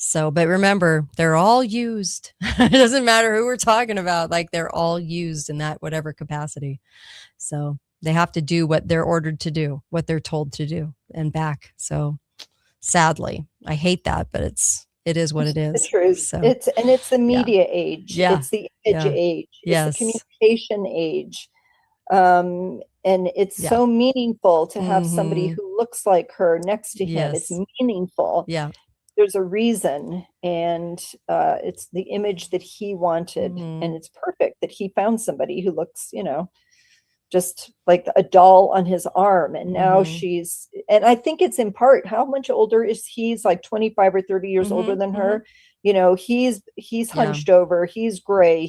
Speaker 4: So, but remember, they're all used. It doesn't matter who we're talking about. Like they're all used in that whatever capacity. So they have to do what they're ordered to do, what they're told to do, and back. So sadly, I hate that, but it is what it
Speaker 5: the
Speaker 4: is.
Speaker 5: truth.
Speaker 4: So
Speaker 5: It's the
Speaker 4: yeah,
Speaker 5: media age.
Speaker 4: yeah,
Speaker 5: It's the image
Speaker 4: yeah,
Speaker 5: age. It's the
Speaker 4: yes,
Speaker 5: communication age. And it's
Speaker 4: yeah,
Speaker 5: so meaningful to have somebody
Speaker 4: hmm
Speaker 5: who looks like her next to him. It's
Speaker 4: yes,
Speaker 5: meaningful.
Speaker 4: yeah,
Speaker 5: There's a reason, and it's the image that he wanted,
Speaker 4: hmm
Speaker 5: and it's perfect that he found somebody who looks, just like a doll on his arm. And now
Speaker 4: hmm
Speaker 5: and I think it's in part, how much older is he? He's like 25 or 30 years older than her. He's
Speaker 4: yeah,
Speaker 5: hunched over, he's gray,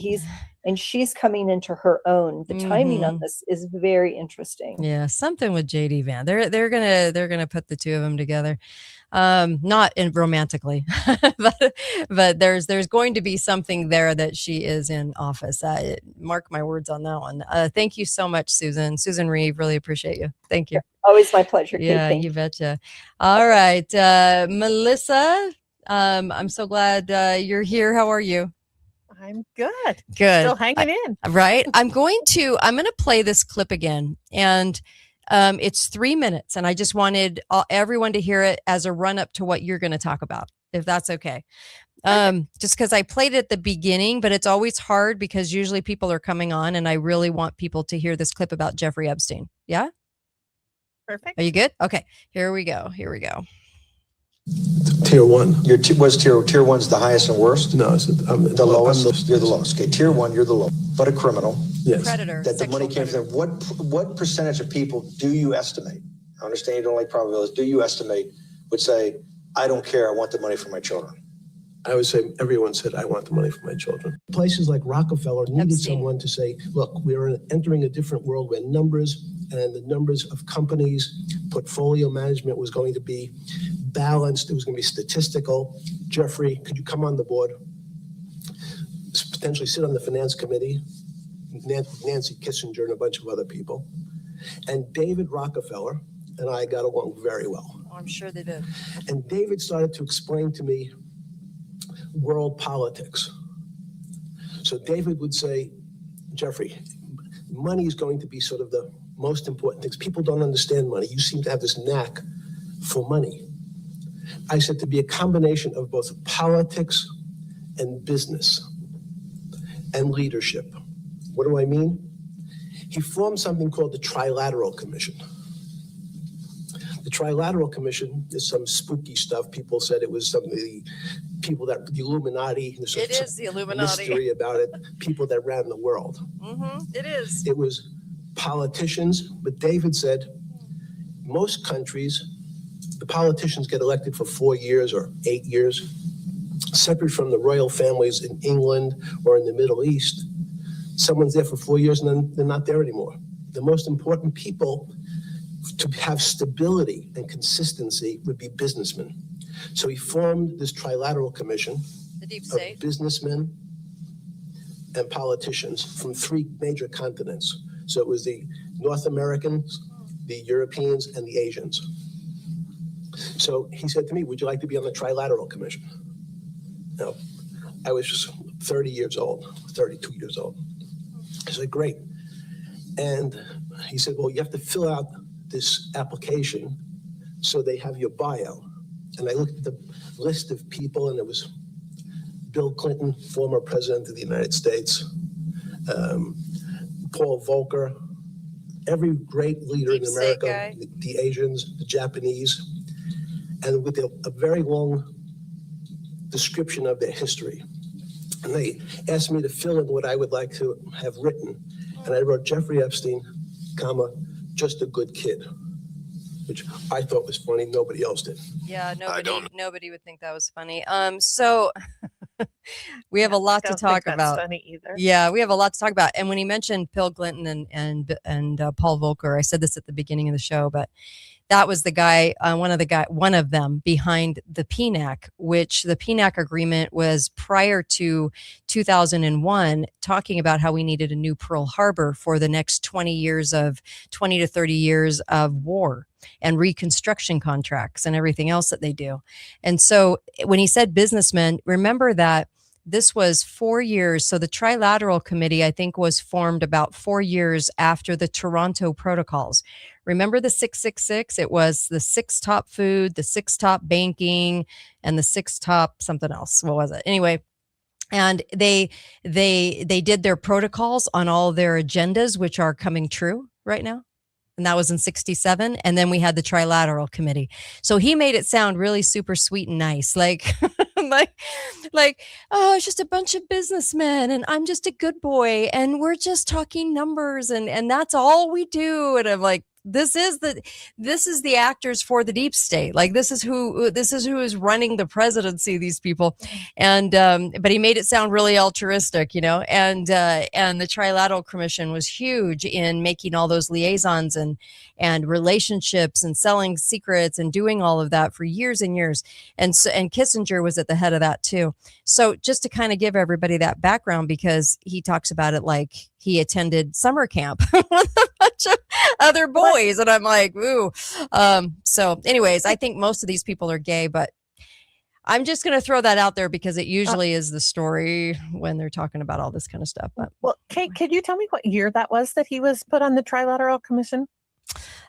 Speaker 5: and she's coming into her own. The timing on
Speaker 4: hmm
Speaker 5: this is very interesting.
Speaker 4: yeah. Something with JD Van. They're gonna put the two of them together. Not in romantically, but there's going to be something there that she is in office. Mark my words on that one. Thank you so much, Susan Reeve. Really appreciate you. Thank you.
Speaker 5: Always my pleasure, Kate.
Speaker 4: Yeah,
Speaker 5: Thank
Speaker 4: you
Speaker 5: you.
Speaker 4: betcha. All right, Melissa. I'm so glad you're here. How are you?
Speaker 6: I'm good.
Speaker 4: Good.
Speaker 6: Still hanging in.
Speaker 4: Right. I'm going to play this clip again, and it's 3 minutes, and I just wanted everyone to hear it as a run up to what you're going to talk about, if that's okay. Just because I played it at the beginning, but it's always hard because usually people are coming on, and I really want people to hear this clip about Jeffrey Epstein. Yeah.
Speaker 6: Perfect.
Speaker 4: Are you good? Okay. Here we go.
Speaker 3: Tier one.
Speaker 2: Was tier one's the highest and worst?
Speaker 3: No, it's
Speaker 2: The lowest? You're the lowest. Okay, tier one, you're the lowest. But a criminal.
Speaker 3: Yes.
Speaker 4: Predator.
Speaker 2: That the money came
Speaker 4: predator.
Speaker 2: from. What percentage of people do you estimate? I understand you don't like probabilities. Do you estimate would say, I don't care, I want the money for my children?
Speaker 3: I would say everyone said, I want the money for my children. Places like Rockefeller needed
Speaker 4: Epstein.
Speaker 3: someone to say, look, we're entering a different world where numbers and the numbers of companies, portfolio management was going to be balanced. It was going to be statistical. Jeffrey, could you come on the board? Potentially sit on the finance committee, Nancy Kissinger and a bunch of other people. And David Rockefeller and I got along very well.
Speaker 4: Oh, I'm sure they did.
Speaker 3: And David started to explain to me world politics. So David would say, Jeffrey, money is going to be sort of the most important things. People don't understand money. You seem to have this knack for money. I said to be a combination of both politics and business and leadership. What do I mean? He formed something called the Trilateral Commission. The Trilateral Commission is some spooky stuff. People said it was some of the people that the Illuminati.
Speaker 4: It is the Illuminati.
Speaker 3: Mystery about it. People that ran the world.
Speaker 4: It is.
Speaker 3: It was politicians, but David said most countries, the politicians get elected for 4 years or 8 years, separate from the royal families in England or in the Middle East. Someone's there for 4 years and then they're not there anymore. The most important people to have stability and consistency would be businessmen. So he formed this Trilateral Commission
Speaker 4: The deep
Speaker 3: of
Speaker 4: state.
Speaker 3: businessmen and politicians from 3 major continents. So it was the North Americans, the Europeans, and the Asians. So he said to me, would you like to be on the Trilateral Commission? Now, I was just 30 years old, 32 years old. I said, great. And he said, well, you have to fill out this application so they have your bio. And I looked at the list of people, and it was Bill Clinton, former president of the United States, Paul Volcker, every great leader in
Speaker 4: Deep state
Speaker 3: America,
Speaker 4: guy.
Speaker 3: the Asians, the Japanese, and with a very long description of their history. And they asked me to fill in what I would like to have written. And I wrote Jeffrey Epstein, comma, just a good kid, which I thought was funny. Nobody else did.
Speaker 4: Yeah,
Speaker 1: don't-
Speaker 4: nobody would think that was funny. So We have a lot
Speaker 6: I
Speaker 4: to
Speaker 6: don't think
Speaker 4: talk
Speaker 6: that's
Speaker 4: about.
Speaker 6: funny either.
Speaker 4: Yeah, we have a lot to talk about. And when he mentioned Bill Clinton and Paul Volcker, I said this at the beginning of the show, but that was the guy, one of them behind the PNAC, which the PNAC agreement was prior to 2001, talking about how we needed a new Pearl Harbor for the next 20 to 30 years of war and reconstruction contracts and everything else that they do. And so when he said businessmen, remember that this was 4 years. So the Trilateral Committee, I think, was formed about 4 years after the Toronto Protocols. Remember the 666? It was the 6 top food, the 6 top banking, and the 6 top something else. What was it? Anyway, and they did their protocols on all their agendas, which are coming true right now. And that was in 67. And then we had the Trilateral Committee. So he made it sound really super sweet and nice. Like, oh, it's just a bunch of businessmen and I'm just a good boy and we're just talking numbers and that's all we do. And I'm like, this is the actors for the deep state. Like this is who is running the presidency, these people. And but he made it sound really altruistic, and the Trilateral Commission was huge in making all those liaisons and relationships and selling secrets and doing all of that for years and years. And Kissinger was at the head of that too. So just to kind of give everybody that background, because he talks about it like he attended summer camp with a bunch of other boys. And I'm like, ooh. So anyways, I think most of these people are gay, but I'm just going to throw that out there because it usually is the story when they're talking about all this kind of stuff. But,
Speaker 6: well, Kate, could you tell me what year that was that he was put on the Trilateral Commission?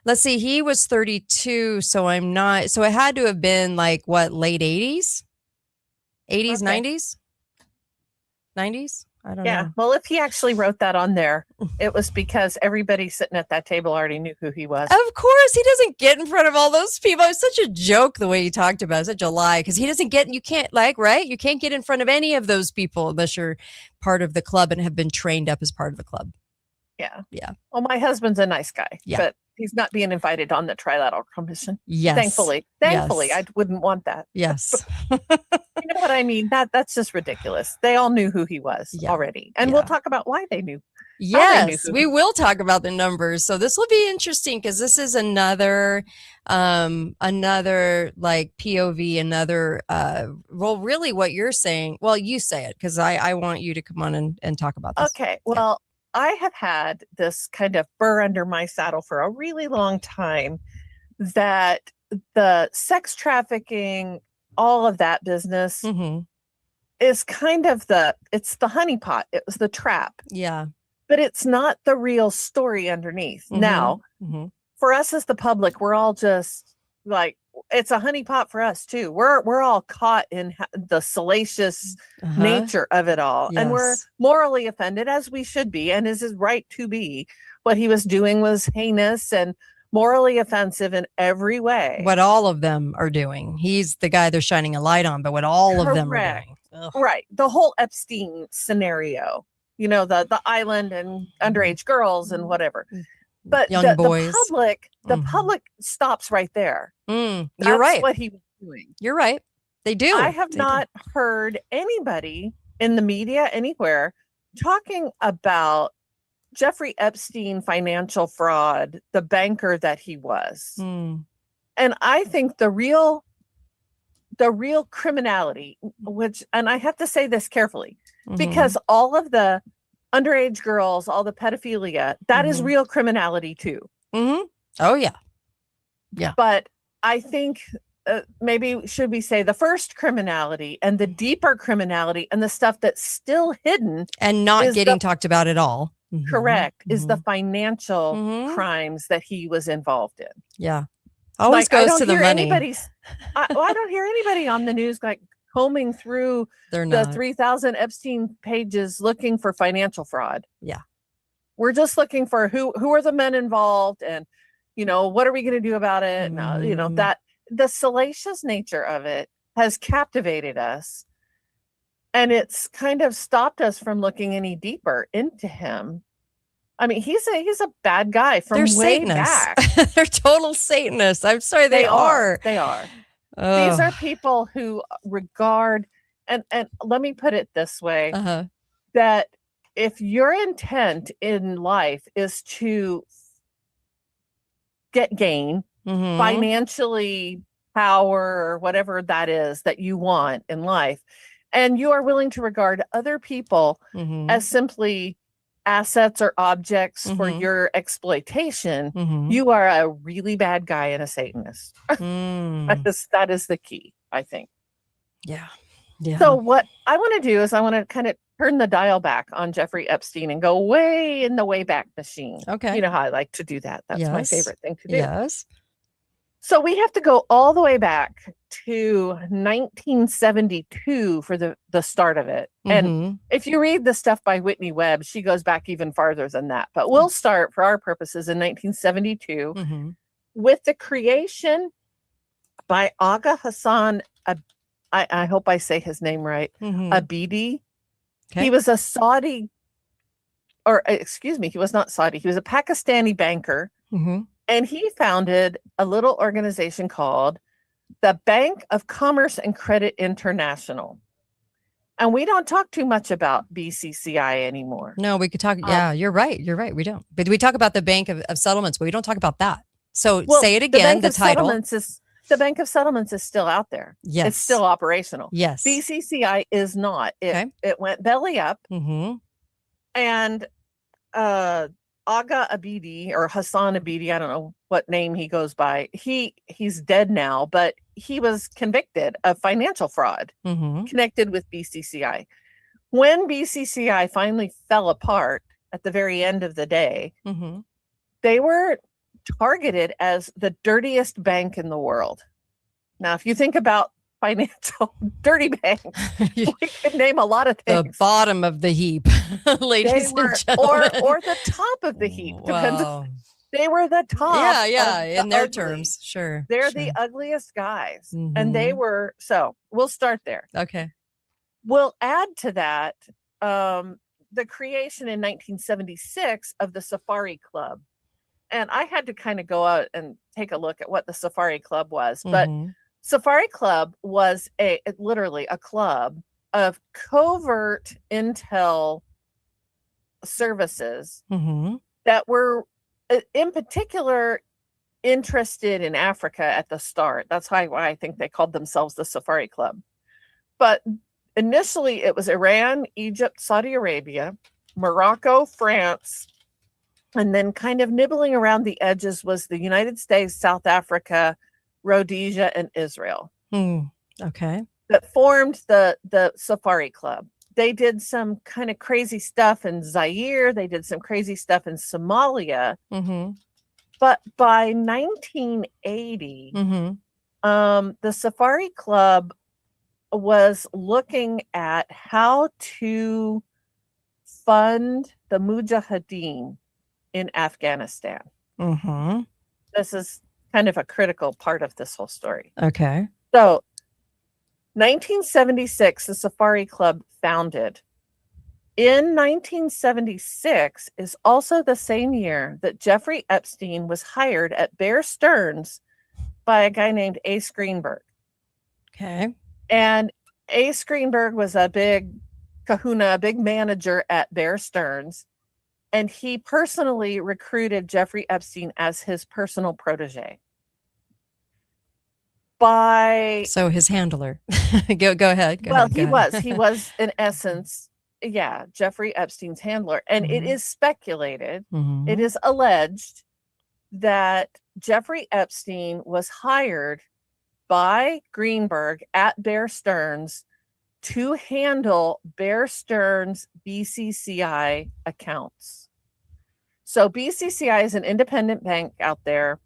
Speaker 4: Let's see. He was 32. So so it had to have been like what, late 80s, 80s,
Speaker 6: Okay.
Speaker 4: 90s. I don't
Speaker 6: Yeah.
Speaker 4: know.
Speaker 6: Well, if he actually wrote that on there, it was because everybody sitting at that table already knew who he was.
Speaker 4: Of course, he doesn't get in front of all those people. It's such a joke the way he talked about it, such a lie, because he doesn't get, you can't right? You can't get in front of any of those people unless you're part of the club and have been trained up as part of the club.
Speaker 6: Yeah.
Speaker 4: Yeah.
Speaker 6: Well, my husband's a nice guy, but he's not being invited on the Trilateral Commission.
Speaker 4: Yes.
Speaker 6: Thankfully,
Speaker 4: Yes.
Speaker 6: I wouldn't want that.
Speaker 4: Yes.
Speaker 6: You know what I mean? That's just ridiculous. They all knew who he was already. And we'll talk about why they knew.
Speaker 4: Yes, we will talk about the numbers. So this will be interesting because this is another like POV, another well, really what you're saying. Well, you say it because I want you to come on and talk about this.
Speaker 6: Okay. Well, I have had this kind of burr under my saddle for a really long time that the sex trafficking, all of that business is kind of it's the honeypot. It was the trap.
Speaker 4: Yeah.
Speaker 6: But it's not the real story underneath. Now, for us as the public, we're all just like, it's a honeypot for us too. We're all caught in the salacious nature of it all.
Speaker 4: Yes.
Speaker 6: And we're morally offended, as we should be, and is his right to be. What he was doing was heinous and morally offensive in every way.
Speaker 4: What all of them are doing. He's the guy they're shining a light on, but what all of them are doing. Ugh.
Speaker 6: Right. The whole Epstein scenario, the island and underage girls and whatever. But
Speaker 4: young boys.
Speaker 6: The public stops right there.
Speaker 4: You're
Speaker 6: That's
Speaker 4: right.
Speaker 6: what he was doing.
Speaker 4: You're right. They do.
Speaker 6: I have not heard anybody in the media anywhere talking about Jeffrey Epstein financial fraud, the banker that he was. And I think the real criminality, and I have to say this carefully, because all of the underage girls, all the pedophilia, that is real criminality too.
Speaker 4: Oh, yeah. Yeah.
Speaker 6: But I think maybe should we say the first criminality and the deeper criminality and the stuff that's still hidden
Speaker 4: and not getting talked about at all.
Speaker 6: Correct. Is the financial crimes that he was involved in.
Speaker 4: Yeah. Always goes to the money.
Speaker 6: I don't hear anybody on the news like combing through the 3,000 Epstein pages looking for financial fraud.
Speaker 4: Yeah.
Speaker 6: We're just looking for who are the men involved and, what are we going to do about it? That the salacious nature of it has captivated us. And it's kind of stopped us from looking any deeper into him. I mean, he's a bad guy from
Speaker 4: They're
Speaker 6: way
Speaker 4: Satanists.
Speaker 6: back.
Speaker 4: They're total Satanists. I'm sorry, they are.
Speaker 6: They are.
Speaker 4: Oh.
Speaker 6: These are people who regard and let me put it this way,
Speaker 4: Uh-huh.
Speaker 6: that if your intent in life is to get gain, financially, power, or whatever that is that you want in life, and you are willing to regard other people as simply assets or objects for your exploitation, you are a really bad guy and a Satanist. That is the key, I think.
Speaker 4: Yeah.
Speaker 6: So what I want to do is I want to kind of turn the dial back on Jeffrey Epstein and go way in the Wayback Machine.
Speaker 4: Okay.
Speaker 6: You know how I like to do that. That's my favorite thing to do.
Speaker 4: Yes.
Speaker 6: So we have to go all the way back to 1972 for the start of it. And if you read the stuff by Whitney Webb, she goes back even farther than that. But we'll start for our purposes in 1972 with the creation by Aga Hassan, I hope I say his name right, Abidi. Okay. He was a Saudi, or excuse me, he was not Saudi. He was a Pakistani banker. And he founded a little organization called the Bank of Commerce and Credit International. And we don't talk too much about BCCI anymore.
Speaker 4: No, we could talk. Yeah, you're right. You're right. We don't. But we talk about the Bank of Settlements, but we don't talk about that. So say it again, the title.
Speaker 6: The Bank of Settlements is still out there.
Speaker 4: Yes.
Speaker 6: It's still operational.
Speaker 4: Yes.
Speaker 6: BCCI is not. It went belly up. And Aga Abidi, or Hassan Abidi, I don't know what name he goes by. He's dead now, but he was convicted of financial fraud connected with BCCI. When BCCI finally fell apart at the very end of the day, they were targeted as the dirtiest bank in the world. Now, if you think about financial dirty banks, we could name a lot of things.
Speaker 4: The bottom of the heap, ladies and gentlemen.
Speaker 6: Or the top of the heap. Wow. They were the top.
Speaker 4: Yeah, in their terms. Sure.
Speaker 6: They're the ugliest guys. And they were, so we'll start there.
Speaker 4: Okay.
Speaker 6: We'll add to that the creation in 1976 of the Safari Club. And I had to kind of go out and take a look at what the Safari Club was. But Safari Club was literally a club of covert intel services that were in particular interested in Africa at the start. That's why I think they called themselves the Safari Club. But initially it was Iran, Egypt, Saudi Arabia, Morocco, France, and then kind of nibbling around the edges was the United States, South Africa, Rhodesia, and Israel.
Speaker 4: Okay.
Speaker 6: That formed the Safari Club. They did some kind of crazy stuff in Zaire. They did some crazy stuff in Somalia. But by 1980, the Safari Club was looking at how to fund the Mujahideen in Afghanistan. This is kind of a critical part of this whole story.
Speaker 4: Okay.
Speaker 6: So 1976, the Safari Club founded. In 1976 is also the same year that Jeffrey Epstein was hired at Bear Stearns by a guy named Ace Greenberg.
Speaker 4: Okay.
Speaker 6: And Ace Greenberg was a big kahuna, a big manager at Bear Stearns. And he personally recruited Jeffrey Epstein as his personal protege.
Speaker 4: So his handler. Go ahead.
Speaker 6: He was in essence, Jeffrey Epstein's handler. And it is speculated, it is alleged that Jeffrey Epstein was hired by Greenberg at Bear Stearns to handle Bear Stearns BCCI accounts. So BCCI is an independent bank out there,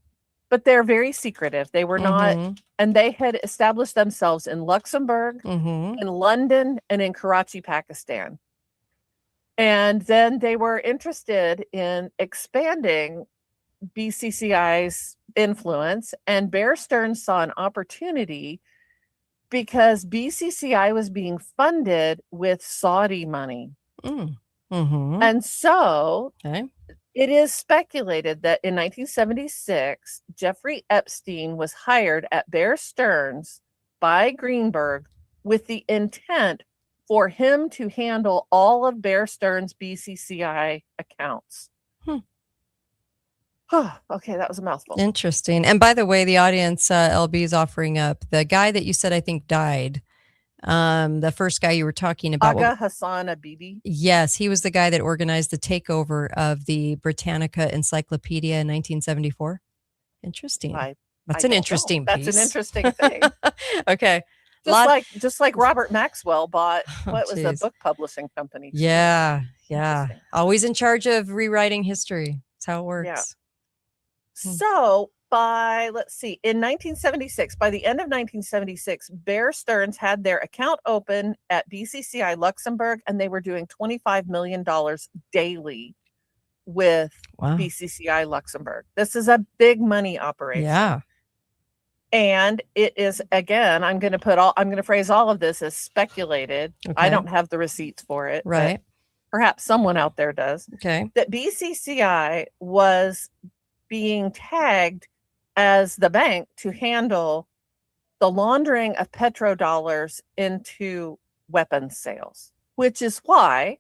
Speaker 6: but they're very secretive. They were not, and they had established themselves in Luxembourg, in London, and in Karachi, Pakistan. And then they were interested in expanding BCCI's influence, and Bear Stearns saw an opportunity because BCCI was being funded with Saudi money. And so it is speculated that in 1976, Jeffrey Epstein was hired at Bear Stearns by Greenberg with the intent for him to handle all of Bear Stearns' BCCI accounts. Okay, that was a mouthful.
Speaker 4: Interesting. And by the way, the audience, LB is offering up the guy that you said I think died. The first guy you were talking about.
Speaker 6: Aga Hassan Abidi.
Speaker 4: Yes, he was the guy that organized the takeover of the Britannica Encyclopedia in 1974. Interesting. That's an interesting piece.
Speaker 6: That's an interesting thing.
Speaker 4: Okay.
Speaker 6: Just like Robert Maxwell bought what was the book publishing company.
Speaker 4: Yeah. Always in charge of rewriting history. That's how it works.
Speaker 6: Yeah. So in 1976, by the end of 1976, Bear Stearns had their account open at BCCI Luxembourg, and they were doing $25 million daily with BCCI Luxembourg. This is a big money operation.
Speaker 4: Yeah.
Speaker 6: And it is, again, I'm going to phrase all of this as speculated. Okay. I don't have the receipts for it.
Speaker 4: Right.
Speaker 6: Perhaps someone out there does.
Speaker 4: Okay.
Speaker 6: That BCCI was being tagged as the bank to handle the laundering of petrodollars into weapons sales, which is why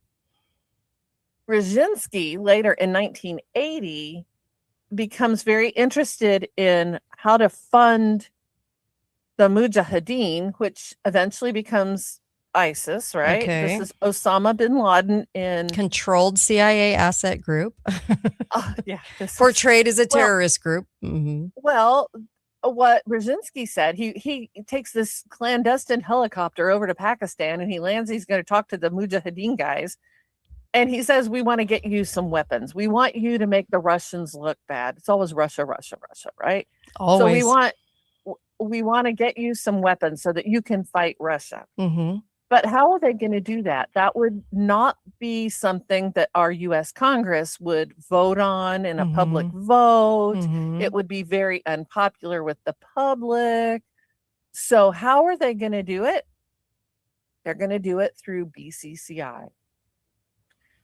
Speaker 6: Brzezinski later in 1980 becomes very interested in how to fund the Mujahideen, which eventually becomes ISIS, right?
Speaker 4: Okay.
Speaker 6: This is Osama bin Laden in
Speaker 4: controlled CIA asset group.
Speaker 6: Yeah.
Speaker 4: Portrayed as a terrorist group.
Speaker 6: Mm-hmm. Well, what Brzezinski said, he takes this clandestine helicopter over to Pakistan and he lands, he's going to talk to the Mujahideen guys. And he says, we want to get you some weapons. We want you to make the Russians look bad. It's always Russia, right?
Speaker 4: Always.
Speaker 6: So we want to get you some weapons so that you can fight Russia.
Speaker 4: Mm-hmm.
Speaker 6: But how are they going to do that? That would not be something that our U.S. Congress would vote on in a public vote. Mm-hmm. It would be very unpopular with the public. So how are they going to do it? They're going to do it through BCCI.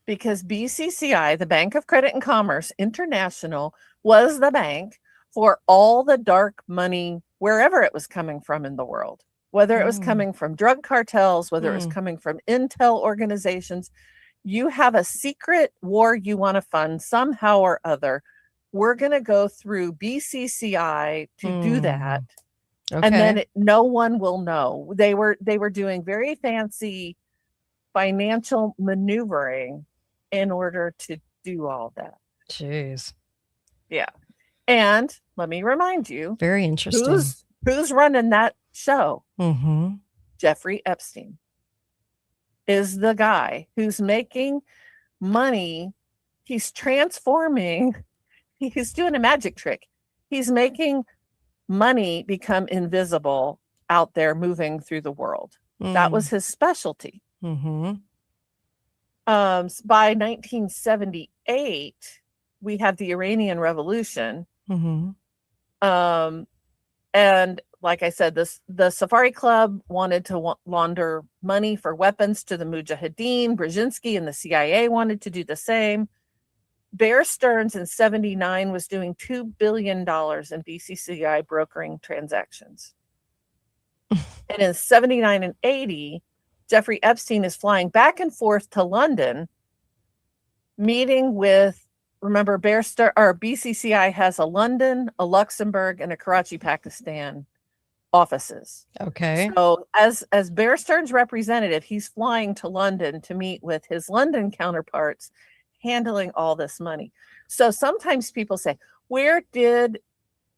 Speaker 6: Because BCCI, the Bank of Credit and Commerce International, was the bank for all the dark money, wherever it was coming from in the world. Whether it was coming from drug cartels, whether it was coming from intel organizations, you have a secret war you want to fund somehow or other. We're going to go through BCCI to do that. Okay. And then no one will know. They were doing very fancy financial maneuvering in order to do all that.
Speaker 4: Jeez.
Speaker 6: Yeah. And let me remind you.
Speaker 4: Very interesting.
Speaker 6: Who's running that show?
Speaker 4: Mm-hmm.
Speaker 6: Jeffrey Epstein is the guy who's making money. He's transforming. He's doing a magic trick. He's making money become invisible out there moving through the world. That was his specialty.
Speaker 4: Mm-hmm.
Speaker 6: By 1978, we have the Iranian Revolution.
Speaker 4: Mm-hmm.
Speaker 6: And like I said, the Safari Club wanted to launder money for weapons to the Mujahideen. Brzezinski and the CIA wanted to do the same. Bear Stearns in 79 was doing $2 billion in BCCI brokering transactions. And in 79 and 80, Jeffrey Epstein is flying back and forth to London, meeting with, remember, BCCI has a London, a Luxembourg, and a Karachi, Pakistan offices.
Speaker 4: Okay.
Speaker 6: So as Bear Stearns' representative, he's flying to London to meet with his London counterparts, handling all this money. So sometimes people say, where did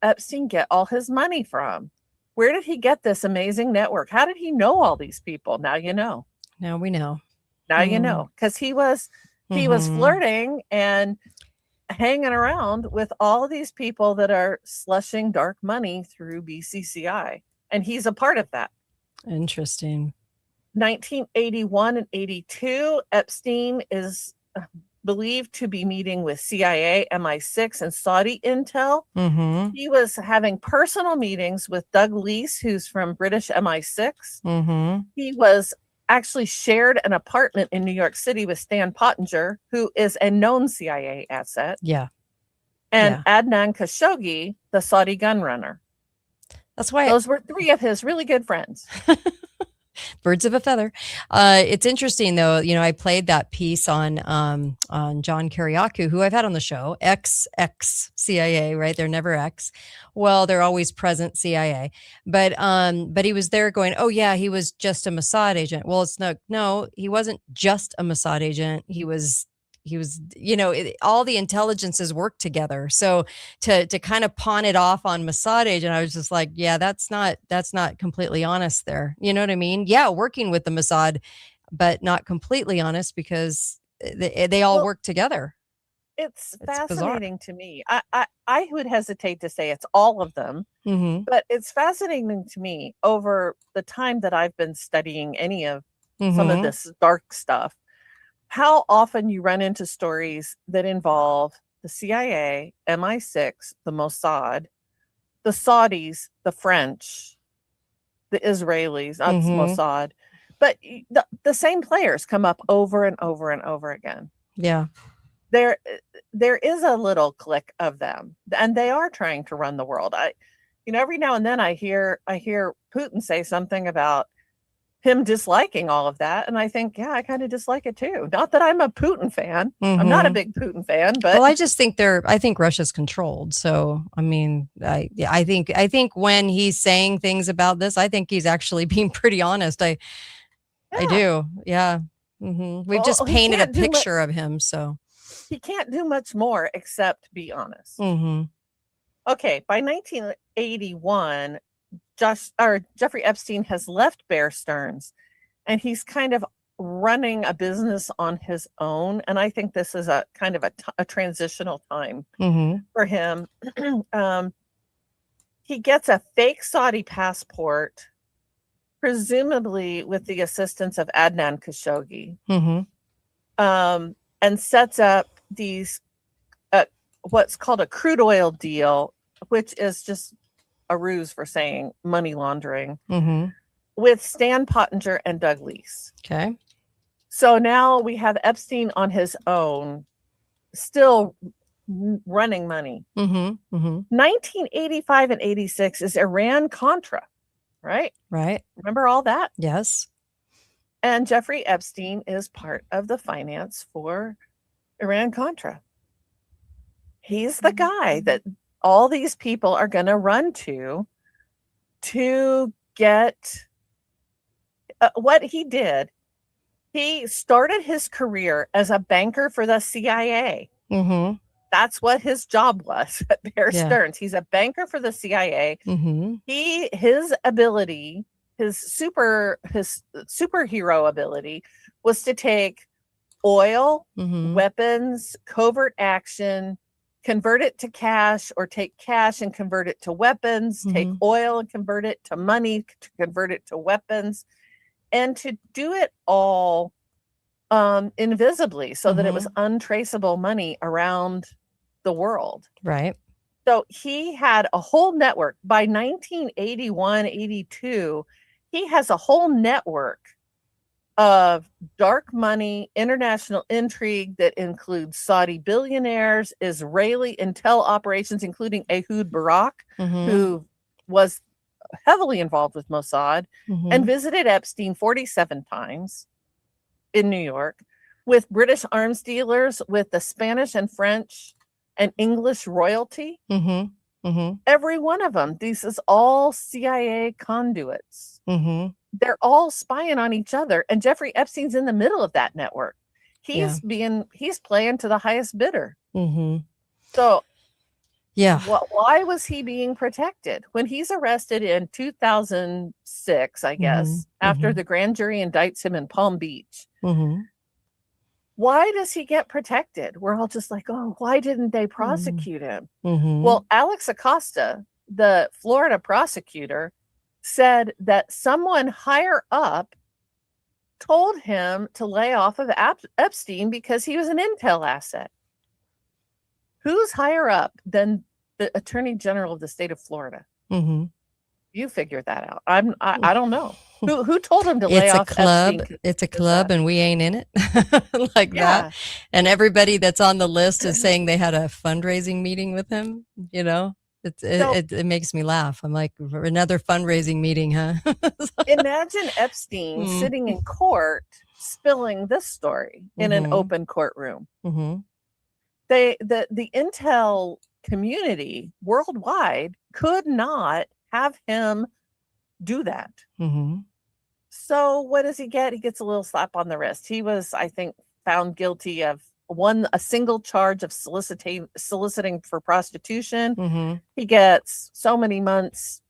Speaker 6: Epstein get all his money from? Where did he get this amazing network? How did he know all these people? Now you know.
Speaker 4: Now we know.
Speaker 6: Now you know, because he was flirting and hanging around with all of these people that are slushing dark money through BCCI, and he's a part of that.
Speaker 4: Interesting.
Speaker 6: 1981 and 82, Epstein is believed to be meeting with CIA, MI6, and Saudi intel.
Speaker 4: Mm-hmm.
Speaker 6: He was having personal meetings with Doug Leese, who's from British MI6.
Speaker 4: Mm-hmm.
Speaker 6: He was actually shared an apartment in New York City with Stan Pottinger, who is a known CIA asset.
Speaker 4: Yeah.
Speaker 6: And Adnan Khashoggi, the Saudi gun runner.
Speaker 4: That's why
Speaker 6: those were three of his really good friends.
Speaker 4: Birds of a feather. It's interesting though. I played that piece on John Kiriakou, who I've had on the show, ex CIA, right? They're never ex. Well, they're always present CIA. But he was there going, oh yeah, he was just a Mossad agent. Well, it's no, he wasn't just a Mossad agent. He was, all the intelligences work together. So to kind of pawn it off on Mossad agent, I was just like, yeah, that's not completely honest there. You know what I mean? Yeah, working with the Mossad, but not completely honest because they all work together.
Speaker 6: It's fascinating to me. I would hesitate to say it's all of them, but it's fascinating to me over the time that I've been studying any of some of this dark stuff, how often you run into stories that involve the CIA, MI6, the Mossad, the Saudis, the French, the Israelis, not Mossad, but the same players come up over and over and over again.
Speaker 4: Yeah.
Speaker 6: There is a little clique of them, and they are trying to run the world. Every now and then I hear Putin say something about him disliking all of that, and I think, yeah, I kind of dislike it too. Not that I'm a Putin fan. I'm not a big Putin fan, but
Speaker 4: I just think I think Russia's controlled. So I mean, I think when he's saying things about this, I think he's actually being pretty honest. I do, yeah. We've just painted a picture of him, so
Speaker 6: he can't do much more except be honest. Okay, by 1981. Jeffrey Epstein has left Bear Stearns, and he's kind of running a business on his own. And I think this is a kind of a transitional time for him. He gets a fake Saudi passport, presumably with the assistance of Adnan Khashoggi, and sets up these what's called a crude oil deal, which is just a ruse for saying money laundering, with Stan Pottinger and Doug Leese.
Speaker 4: Okay.
Speaker 6: So now we have Epstein on his own, still running money. 1985 and 86 is Iran-Contra, right?
Speaker 4: Right.
Speaker 6: Remember all that?
Speaker 4: Yes.
Speaker 6: And Jeffrey Epstein is part of the finance for Iran-Contra. He's the guy that all these people are going to run to get what he did. He started his career as a banker for the CIA. That's what his job was at Bear Stearns. He's a banker for the CIA. His ability, his superhero ability, was to take oil, weapons, covert action, convert it to cash, or take cash and convert it to weapons, take oil and convert it to money, to convert it to weapons, and to do it all invisibly so that it was untraceable money around the world.
Speaker 4: Right.
Speaker 6: So he had a whole network. By 1981, 82, he has a whole network of dark money, international intrigue that includes Saudi billionaires, Israeli intel operations, including Ehud Barak, who was heavily involved with Mossad and visited Epstein 47 times in New York, with British arms dealers, with the Spanish and French and English royalty. Every one of them. This is all CIA conduits. They're all spying on each other, and Jeffrey Epstein's in the middle of that network. He's playing to the highest bidder. So why was he being protected when he's arrested in 2006, I guess, after the grand jury indicts him in Palm Beach? Why does he get protected? We're all just like, oh, why didn't they prosecute him? Well, Alex Acosta, the Florida prosecutor, said that someone higher up told him to lay off of Epstein because he was an intel asset. Who's higher up than the Attorney General of the state of Florida? You figured that out. I don't know. Who told him to lay off
Speaker 4: Epstein?
Speaker 6: Epstein?
Speaker 4: It's a club and we ain't in it. That. And everybody that's on the list is saying they had a fundraising meeting with him, It makes me laugh. I'm like, another fundraising meeting, huh?
Speaker 6: Imagine Epstein sitting in court spilling this story in an open courtroom. The intel community worldwide could not have him do that. So what does he get? He gets a little slap on the wrist. He was, I think, found guilty of a single charge of soliciting for prostitution. He gets so many months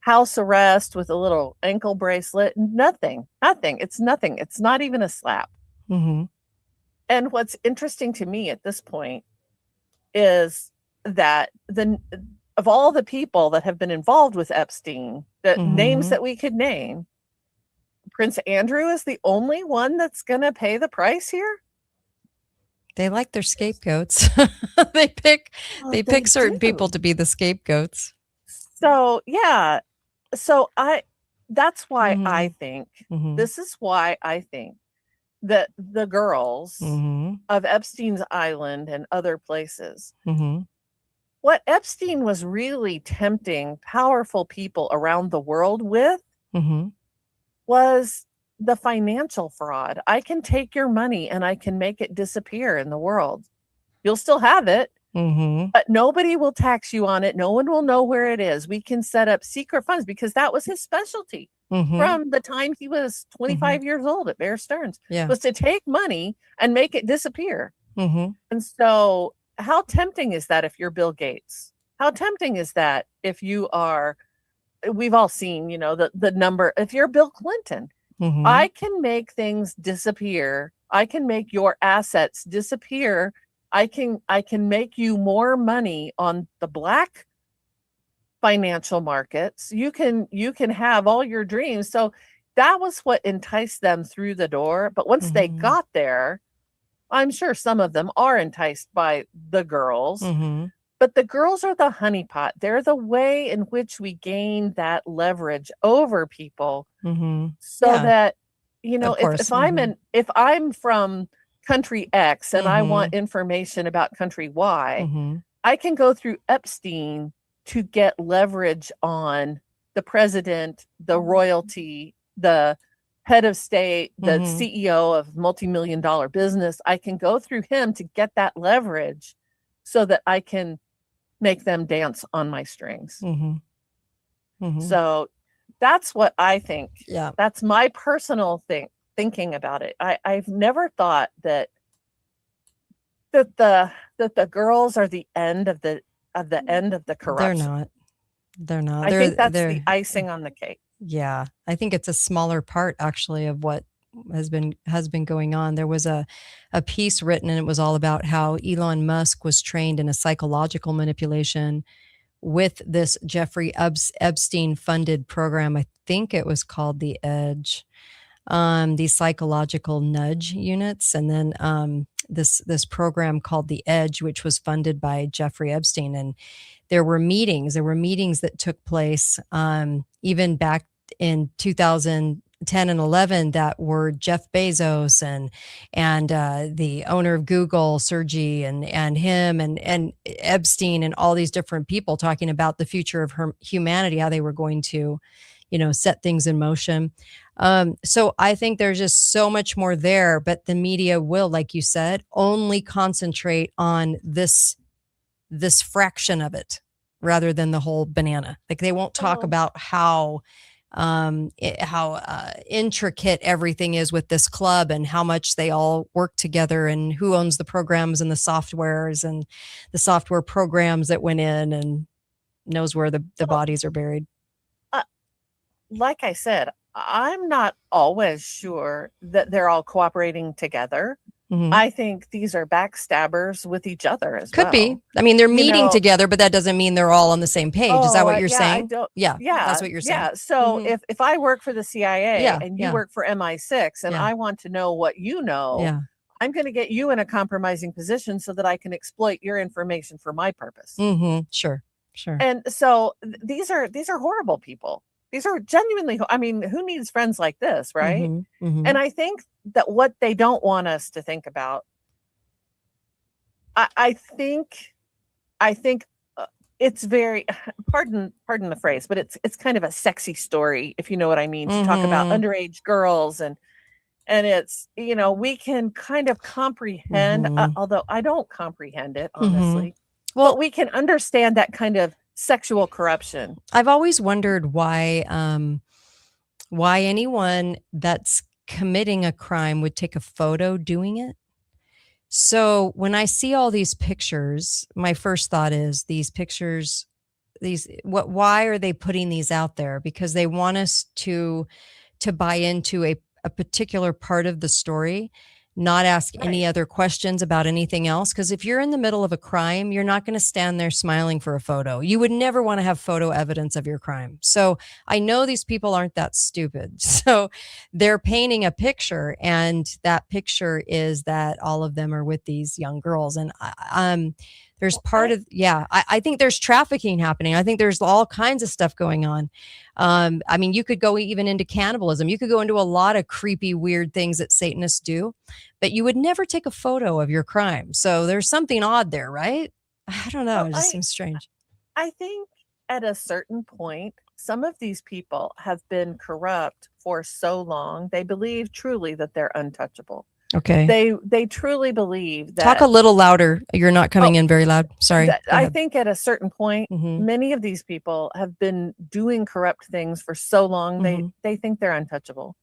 Speaker 6: house arrest with a little ankle bracelet. Nothing. It's nothing. It's not even a slap. And what's interesting to me at this point is that of all the people that have been involved with Epstein, the names that we could name, Prince Andrew is the only one that's going to pay the price here.
Speaker 4: They like their scapegoats. they pick certain people to be the scapegoats.
Speaker 6: So yeah. So that's why I think this is why I think that the girls of Epstein's Island and other places, what Epstein was really tempting powerful people around the world with was the financial fraud. I can take your money and I can make it disappear in the world. You'll still have it, but nobody will tax you on it. No one will know where it is. We can set up secret funds because that was his specialty from the time he was 25 years old at Bear Stearns, was to take money and make it disappear. And so how tempting is that if you're Bill Gates? How tempting is that if you are, we've all seen, the number, if you're Bill Clinton, I can make things disappear. I can make your assets disappear. I can make you more money on the black financial markets. You can have all your dreams. So that was what enticed them through the door. But once they got there, I'm sure some of them are enticed by the girls. But the girls are the honeypot. They're the way in which we gain that leverage over people, so that if I'm from country X and I want information about country Y, I can go through Epstein to get leverage on the president, the royalty, the head of state, the CEO of multi-million-dollar business. I can go through him to get that leverage so that I can make them dance on my strings. So that's what I think. Yeah. That's my personal thinking about it. I've never thought that the girls are the end of the corruption.
Speaker 4: They're not.
Speaker 6: I think that's the icing on the cake.
Speaker 4: Yeah. I think it's a smaller part actually of what has been going on. There was a piece written and it was all about how Elon Musk was trained in a psychological manipulation with this Jeffrey Epstein funded program. I think it was called The Edge, these psychological nudge units. And then this program called The Edge, which was funded by Jeffrey Epstein. And there were meetings that took place even back in 2010 and 11 that were Jeff Bezos and the owner of Google, Sergey, and him and Epstein and all these different people talking about the future of humanity, how they were going to, set things in motion. So I think there's just so much more there, but the media will, like you said, only concentrate on this fraction of it rather than the whole banana. Like they won't talk about how intricate everything is with this club and how much they all work together and who owns the programs and the softwares and the software programs that went in and knows where the bodies are buried.
Speaker 6: Like I said, I'm not always sure that they're all cooperating together. I think these are backstabbers with each other as well.
Speaker 4: Could be. I mean, they're meeting together, but that doesn't mean they're all on the same page. Is that what you're saying? Yeah, that's what you're saying.
Speaker 6: Yeah. So if I work for the CIA and you work for MI6 and I want to know what you know, I'm going to get you in a compromising position so that I can exploit your information for my purpose.
Speaker 4: Sure.
Speaker 6: And so these are horrible people. These are genuinely, I mean, who needs friends like this, right? And I think that what they don't want us to think about, I think it's very, pardon the phrase, but it's kind of a sexy story, if you know what I mean, to talk about underage girls, and it's, we can kind of comprehend, although I don't comprehend it, honestly. Well, but we can understand that kind of sexual corruption.
Speaker 4: I've always wondered why anyone that's committing a crime would take a photo doing it. So when I see all these pictures, my first thought is why are they putting these out there? Because they want us to buy into a particular part of the story, not ask any other questions about anything else. Because if you're in the middle of a crime, you're not going to stand there smiling for a photo. You would never want to have photo evidence of your crime. So I know these people aren't that stupid. So they're painting a picture, and that picture is that all of them are with these young girls. And there's I think there's trafficking happening. I think there's all kinds of stuff going on. I mean, you could go even into cannibalism. You could go into a lot of creepy, weird things that Satanists do, but you would never take a photo of your crime. So there's something odd there, right? I don't know. It just seems strange.
Speaker 6: I think at a certain point, some of these people have been corrupt for so long, they believe truly that they're untouchable.
Speaker 4: Okay.
Speaker 6: They truly believe that.
Speaker 4: Talk a little louder. You're not coming in very loud. Sorry.
Speaker 6: I think at a certain point, many of these people have been doing corrupt things for so long, they think they're untouchable.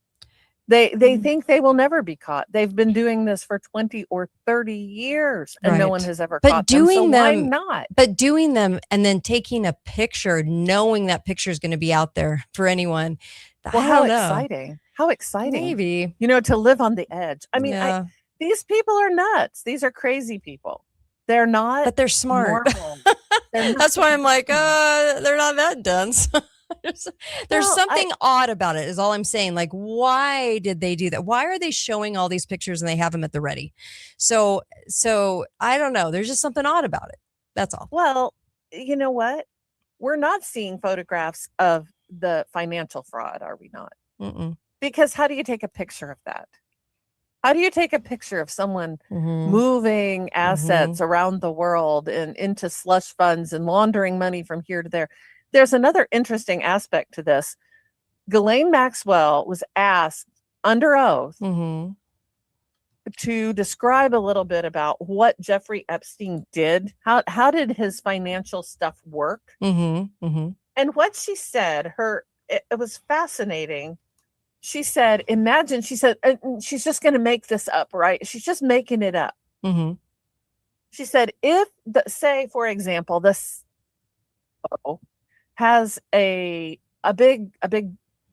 Speaker 6: They think they will never be caught. They've been doing this for 20 or 30 years, and no one has ever caught them. So why not?
Speaker 4: But doing them and then taking a picture, knowing that picture is going to be out there for anyone.
Speaker 6: Well, how exciting. How exciting.
Speaker 4: Maybe.
Speaker 6: To live on the edge. I mean, these people are nuts. These are crazy people. They're not.
Speaker 4: But they're smart. That's why I'm like, they're not that dense. There's something odd about it, is all I'm saying. Like, why did they do that? Why are they showing all these pictures and they have them at the ready? So I don't know. There's just something odd about it. That's all.
Speaker 6: Well, you know what? We're not seeing photographs of the financial fraud, are we not?
Speaker 4: Mm-mm.
Speaker 6: Because how do you take a picture of that? How do you take a picture of someone moving assets around the world and into slush funds and laundering money from here to there? There's another interesting aspect to this. Ghislaine Maxwell was asked under oath to describe a little bit about what Jeffrey Epstein did. How did his financial stuff work? And what she said, it was fascinating. She said, imagine, she said, she's just going to make this up, right? She's just making it up. She said, if, say, for example, this has a big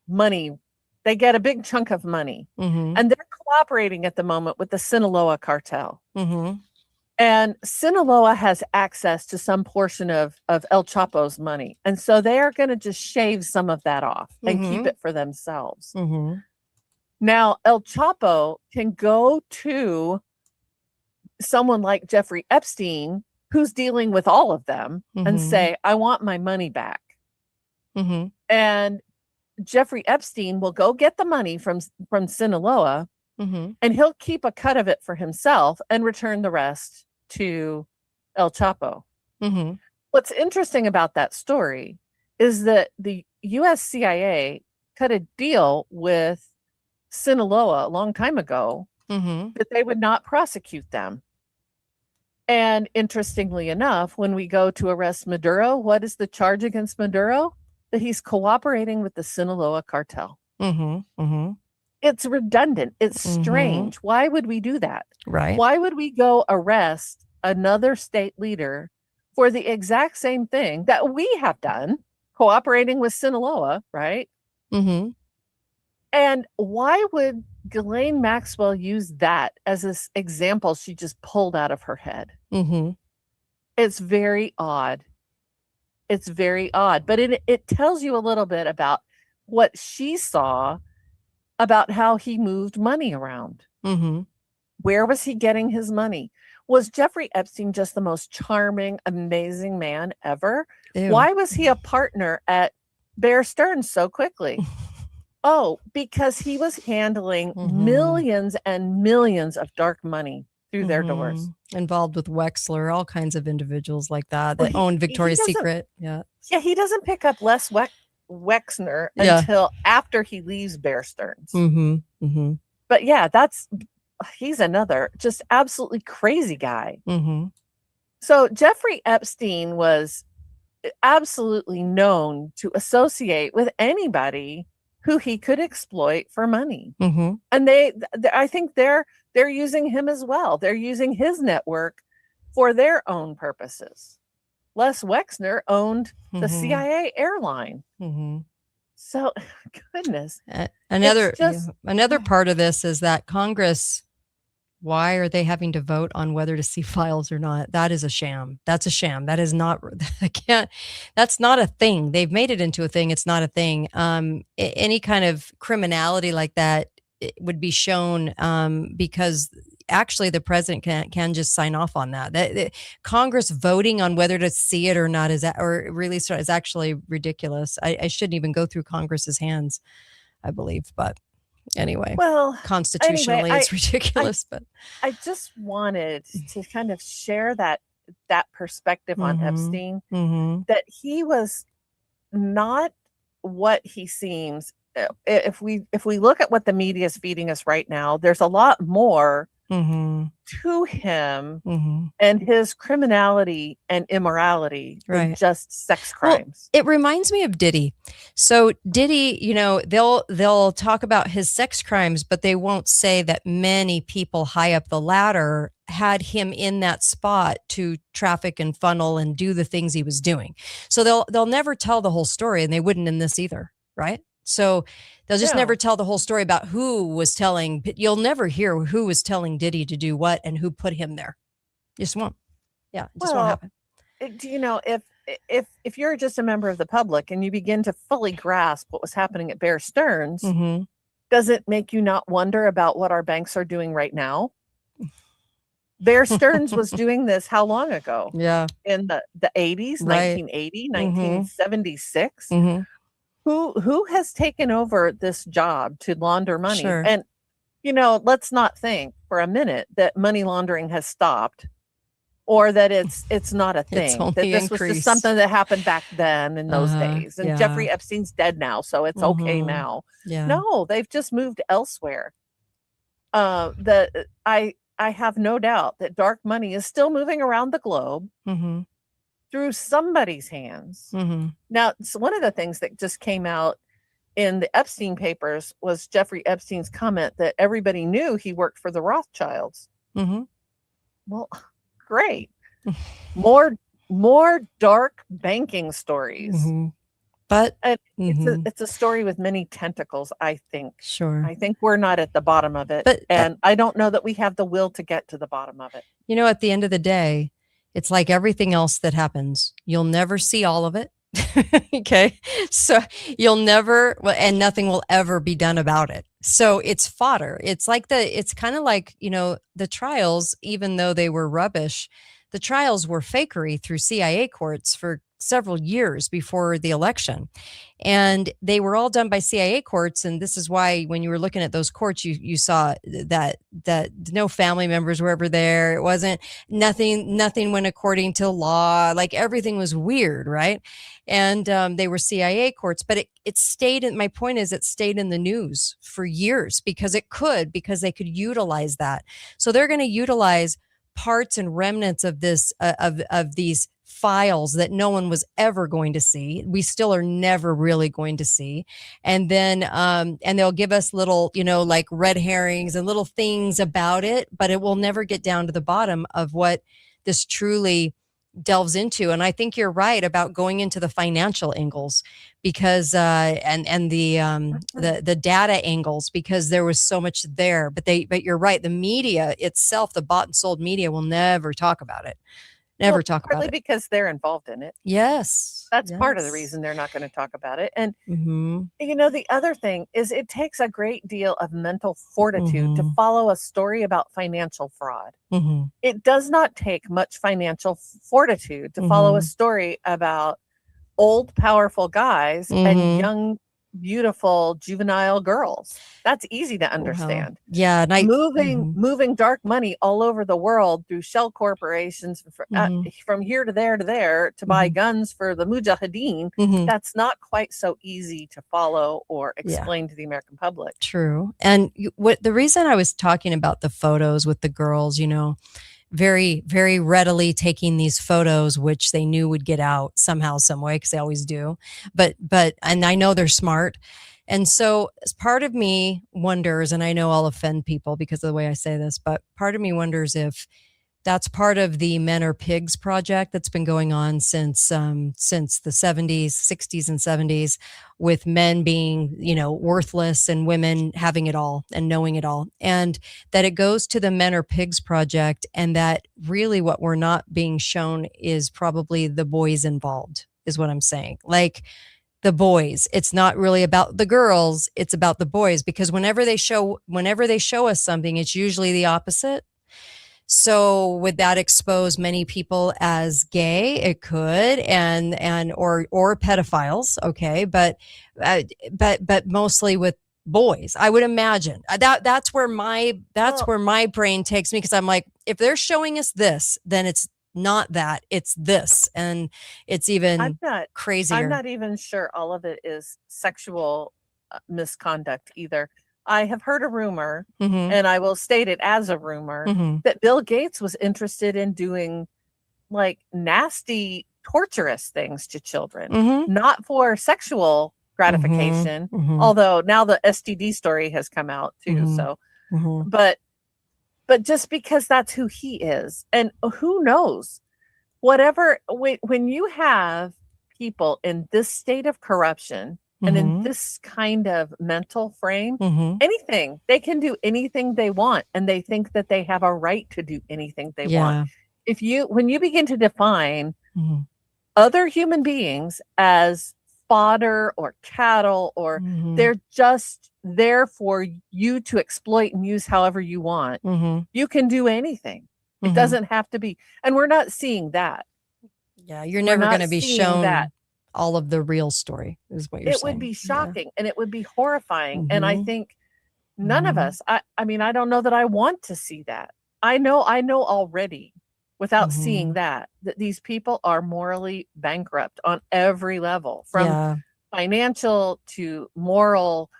Speaker 6: money, they get a big chunk of money, and they're cooperating at the moment with the Sinaloa cartel. And Sinaloa has access to some portion of El Chapo's money. And so they are going to just shave some of that off and keep it for themselves. Now, El Chapo can go to someone like Jeffrey Epstein, who's dealing with all of them, and say, I want my money back. And Jeffrey Epstein will go get the money from Sinaloa, and he'll keep a cut of it for himself and return the rest to El Chapo. What's interesting about that story is that the US CIA cut a deal with Sinaloa a long time ago that they would not prosecute them. And interestingly enough, when we go to arrest Maduro, what is the charge against Maduro? That he's cooperating with the Sinaloa cartel. It's redundant. It's strange. Why would we do that?
Speaker 4: Right.
Speaker 6: Why would we go arrest another state leader for the exact same thing that we have done, cooperating with Sinaloa, right? And why would Ghislaine Maxwell use that as an example she just pulled out of her head? It's very odd. It's very odd. But it tells you a little bit about what she saw about how he moved money around. Where was he getting his money? Was Jeffrey Epstein just the most charming, amazing man ever?
Speaker 4: Ew.
Speaker 6: Why was he a partner at Bear Stearns so quickly? Oh, because he was handling millions and millions of dark money through their doors.
Speaker 4: Involved with Wexler, all kinds of individuals like that own Victoria's Secret. Yeah.
Speaker 6: Yeah, he doesn't pick up Les Wexner until after he leaves Bear Stearns. But yeah, he's another just absolutely crazy guy. So Jeffrey Epstein was absolutely known to associate with anybody who he could exploit for money. And I think they're using him as well. They're using his network for their own purposes. Les Wexner owned the CIA airline. So, goodness.
Speaker 4: Another part of this is that Congress, why are they having to vote on whether to see files or not? That is a sham. That's a sham. That is not, that's not a thing. They've made it into a thing. It's not a thing. Any kind of criminality like that would be shown because actually the president can just sign off on that. Congress voting on whether to see it or not is actually ridiculous. I shouldn't even go through Congress's hands, I believe. But anyway, well, constitutionally, it's ridiculous. But
Speaker 6: I just wanted to kind of share that perspective on Epstein, that he was not what he seems. If we look at what the media is feeding us right now, there's a lot more to him and his criminality and immorality than just sex crimes.
Speaker 4: Well, it reminds me of Diddy. So Diddy, they'll talk about his sex crimes, but they won't say that many people high up the ladder had him in that spot to traffic and funnel and do the things he was doing. So they'll never tell the whole story, and they wouldn't in this either, right? So they'll just never tell the whole story about who was telling. You'll never hear who was telling Diddy to do what and who put him there. Just won't. Yeah, it just won't happen.
Speaker 6: If you're just a member of the public and you begin to fully grasp what was happening at Bear Stearns, does it make you not wonder about what our banks are doing right now? Bear Stearns was doing this how long ago?
Speaker 4: Yeah.
Speaker 6: In the 80s, 1980, 1976. Who has taken over this job to launder money?
Speaker 4: Sure.
Speaker 6: And, let's not think for a minute that money laundering has stopped or that it's not a thing. That this was just something that happened back then in those days. And Jeffrey Epstein's dead now, so it's okay now.
Speaker 4: Yeah.
Speaker 6: No, they've just moved elsewhere. I have no doubt that dark money is still moving around the globe. Through somebody's hands. Now, so one of the things that just came out in the Epstein papers was Jeffrey Epstein's comment that everybody knew he worked for the Rothschilds. Well, great. More dark banking stories.
Speaker 4: But
Speaker 6: it's a story with many tentacles, I think.
Speaker 4: Sure.
Speaker 6: I think we're not at the bottom of it. But I don't know that we have the will to get to the bottom of it.
Speaker 4: At the end of the day, it's like everything else that happens. You'll never see all of it. Okay. So you'll never, and nothing will ever be done about it. So it's fodder. It's kind of like, the trials, even though they were rubbish, the trials were fakery through CIA courts for several years before the election. And they were all done by CIA courts. And this is why when you were looking at those courts, you saw that no family members were ever there. It wasn't nothing went according to law. Like everything was weird. Right. And they were CIA courts, but it stayed in, my point is it stayed in the news for years because they could utilize that. So they're going to utilize parts and remnants of this, of these files that no one was ever going to see. We still are never really going to see. And then, and they'll give us little, like red herrings and little things about it, but it will never get down to the bottom of what this truly delves into. And I think you're right about going into the financial angles because, and the data angles, because there was so much there, but you're right. The media itself, the bought and sold media will never talk about it. Never talk about it.
Speaker 6: Because they're involved in it.
Speaker 4: Yes.
Speaker 6: That's part of the reason they're not going to talk about it. And, the other thing is it takes a great deal of mental fortitude to follow a story about financial fraud. It does not take much financial fortitude to follow a story about old, powerful guys and young beautiful juvenile girls. That's easy to understand.
Speaker 4: Wow. Yeah. And
Speaker 6: moving dark money all over the world through shell corporations from here to there to buy guns for the Mujahideen. That's not quite so easy to follow or explain to the American public.
Speaker 4: True. And the reason I was talking about the photos with the girls, very, very readily taking these photos, which they knew would get out somehow, some way, because they always do. But, and I know they're smart. And so part of me wonders, and I know I'll offend people because of the way I say this, but part of me wonders if that's part of the Men Are Pigs project that's been going on since the 70s, 60s and 70s, with men being, worthless and women having it all and knowing it all. And that it goes to the Men Are Pigs project, and that really what we're not being shown is probably the boys involved, is what I'm saying. Like the boys. It's not really about the girls, it's about the boys, because whenever they show us something, it's usually the opposite. So would that expose many people as gay? It could, and or pedophiles. Okay, but mostly with boys, I would imagine. That's where my brain takes me, because I'm like, if they're showing us this, then it's not that, it's this, and it's even crazier.
Speaker 6: I'm not even sure all of it is sexual misconduct either. I have heard a rumor, and I will state it as a rumor, that Bill Gates was interested in doing like nasty, torturous things to children, not for sexual gratification. Although now the STD story has come out too. So, but just because that's who he is, and who knows, when you have people in this state of corruption, and in this kind of mental frame, anything, they can do anything they want, and they think that they have a right to do anything they want. When you begin to define other human beings as fodder or cattle, or they're just there for you to exploit and use however you want, you can do anything. It doesn't have to be, and we're not seeing that.
Speaker 4: Yeah, you're never going to be shown that. All of the real story is what you're saying.
Speaker 6: It would be shocking, and it would be horrifying. And I think none of us, I mean, I don't know that I want to see that. I know already, without seeing that these people are morally bankrupt on every level, from financial to moral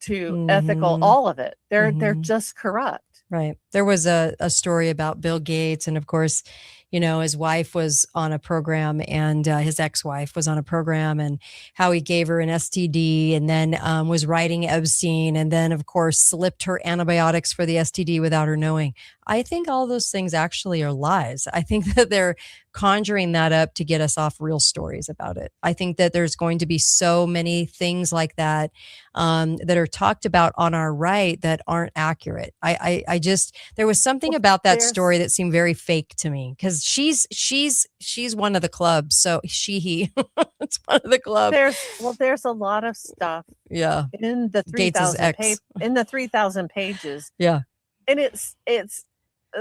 Speaker 6: to ethical, all of it. They're just corrupt.
Speaker 4: Right. There was a story about Bill Gates, and of course, his wife was on a program, and his ex-wife was on a program, and how he gave her an STD, and then was writing Epstein, and then of course slipped her antibiotics for the STD without her knowing. I think all those things actually are lies. I think that they're conjuring that up to get us off real stories about it. I think that there's going to be so many things like that that are talked about on our right that aren't accurate. I just, there was something about that story that seemed very fake to me, because she's one of the clubs. So he it's one of the club.
Speaker 6: There's a lot of stuff.
Speaker 4: Yeah.
Speaker 6: In the 3,000 pages.
Speaker 4: Yeah.
Speaker 6: And it's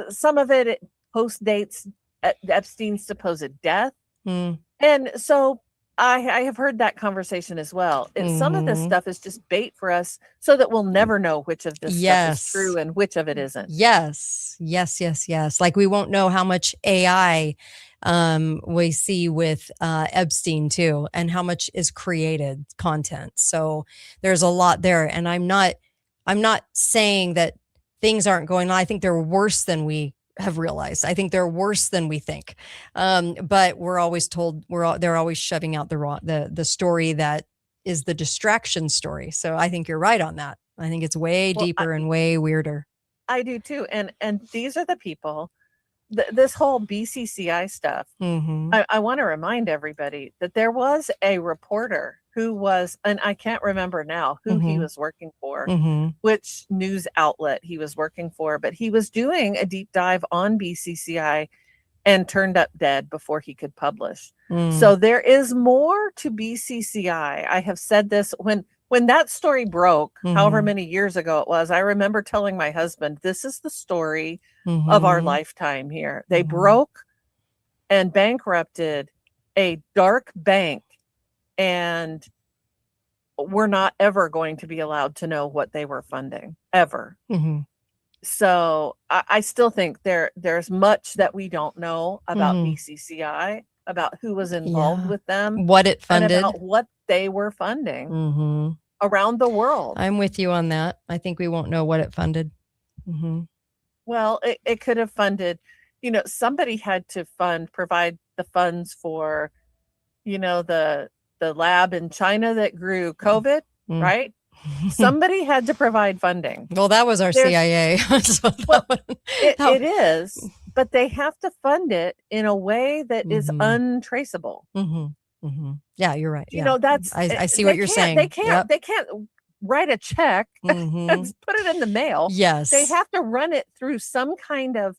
Speaker 6: some of it post dates Epstein's supposed death. And so I have heard that conversation as well. And some of this stuff is just bait for us, so that we'll never know which of this stuff is true and which of it isn't.
Speaker 4: Yes. Like we won't know how much AI we see with Epstein too, and how much is created content. So there's a lot there. And I'm not saying that things aren't going on. I think they're worse than we have realized. I think they're worse than we think. But we're always told, they're always shoving out the story that is the distraction story. So I think you're right on that. I think it's way deeper and way weirder.
Speaker 6: I do too. And these are the people, this whole BCCI stuff. I want to remind everybody that there was a reporter who was, and I can't remember now who he was working for, which news outlet he was working for, but he was doing a deep dive on BCCI and turned up dead before he could publish. So there is more to BCCI. I have said this when that story broke, however many years ago it was. I remember telling my husband, this is the story of our lifetime here. They broke and bankrupted a dark bank, and we're not ever going to be allowed to know what they were funding, ever.
Speaker 4: Mm-hmm.
Speaker 6: So I still think there's much that we don't know about BCCI, about who was involved with them,
Speaker 4: what it funded,
Speaker 6: and about what they were funding around the world.
Speaker 4: I'm with you on that. I think we won't know what it funded.
Speaker 6: Well, it could have funded, somebody had to provide the funds for, the lab in China that grew COVID, right? Somebody had to provide funding.
Speaker 4: Well, that was our CIA.
Speaker 6: It is, but they have to fund it in a way that is untraceable.
Speaker 4: Yeah, you're right.
Speaker 6: That's
Speaker 4: I see what you're saying.
Speaker 6: They can't write a check and put it in the mail.
Speaker 4: Yes,
Speaker 6: they have to run it through some kind of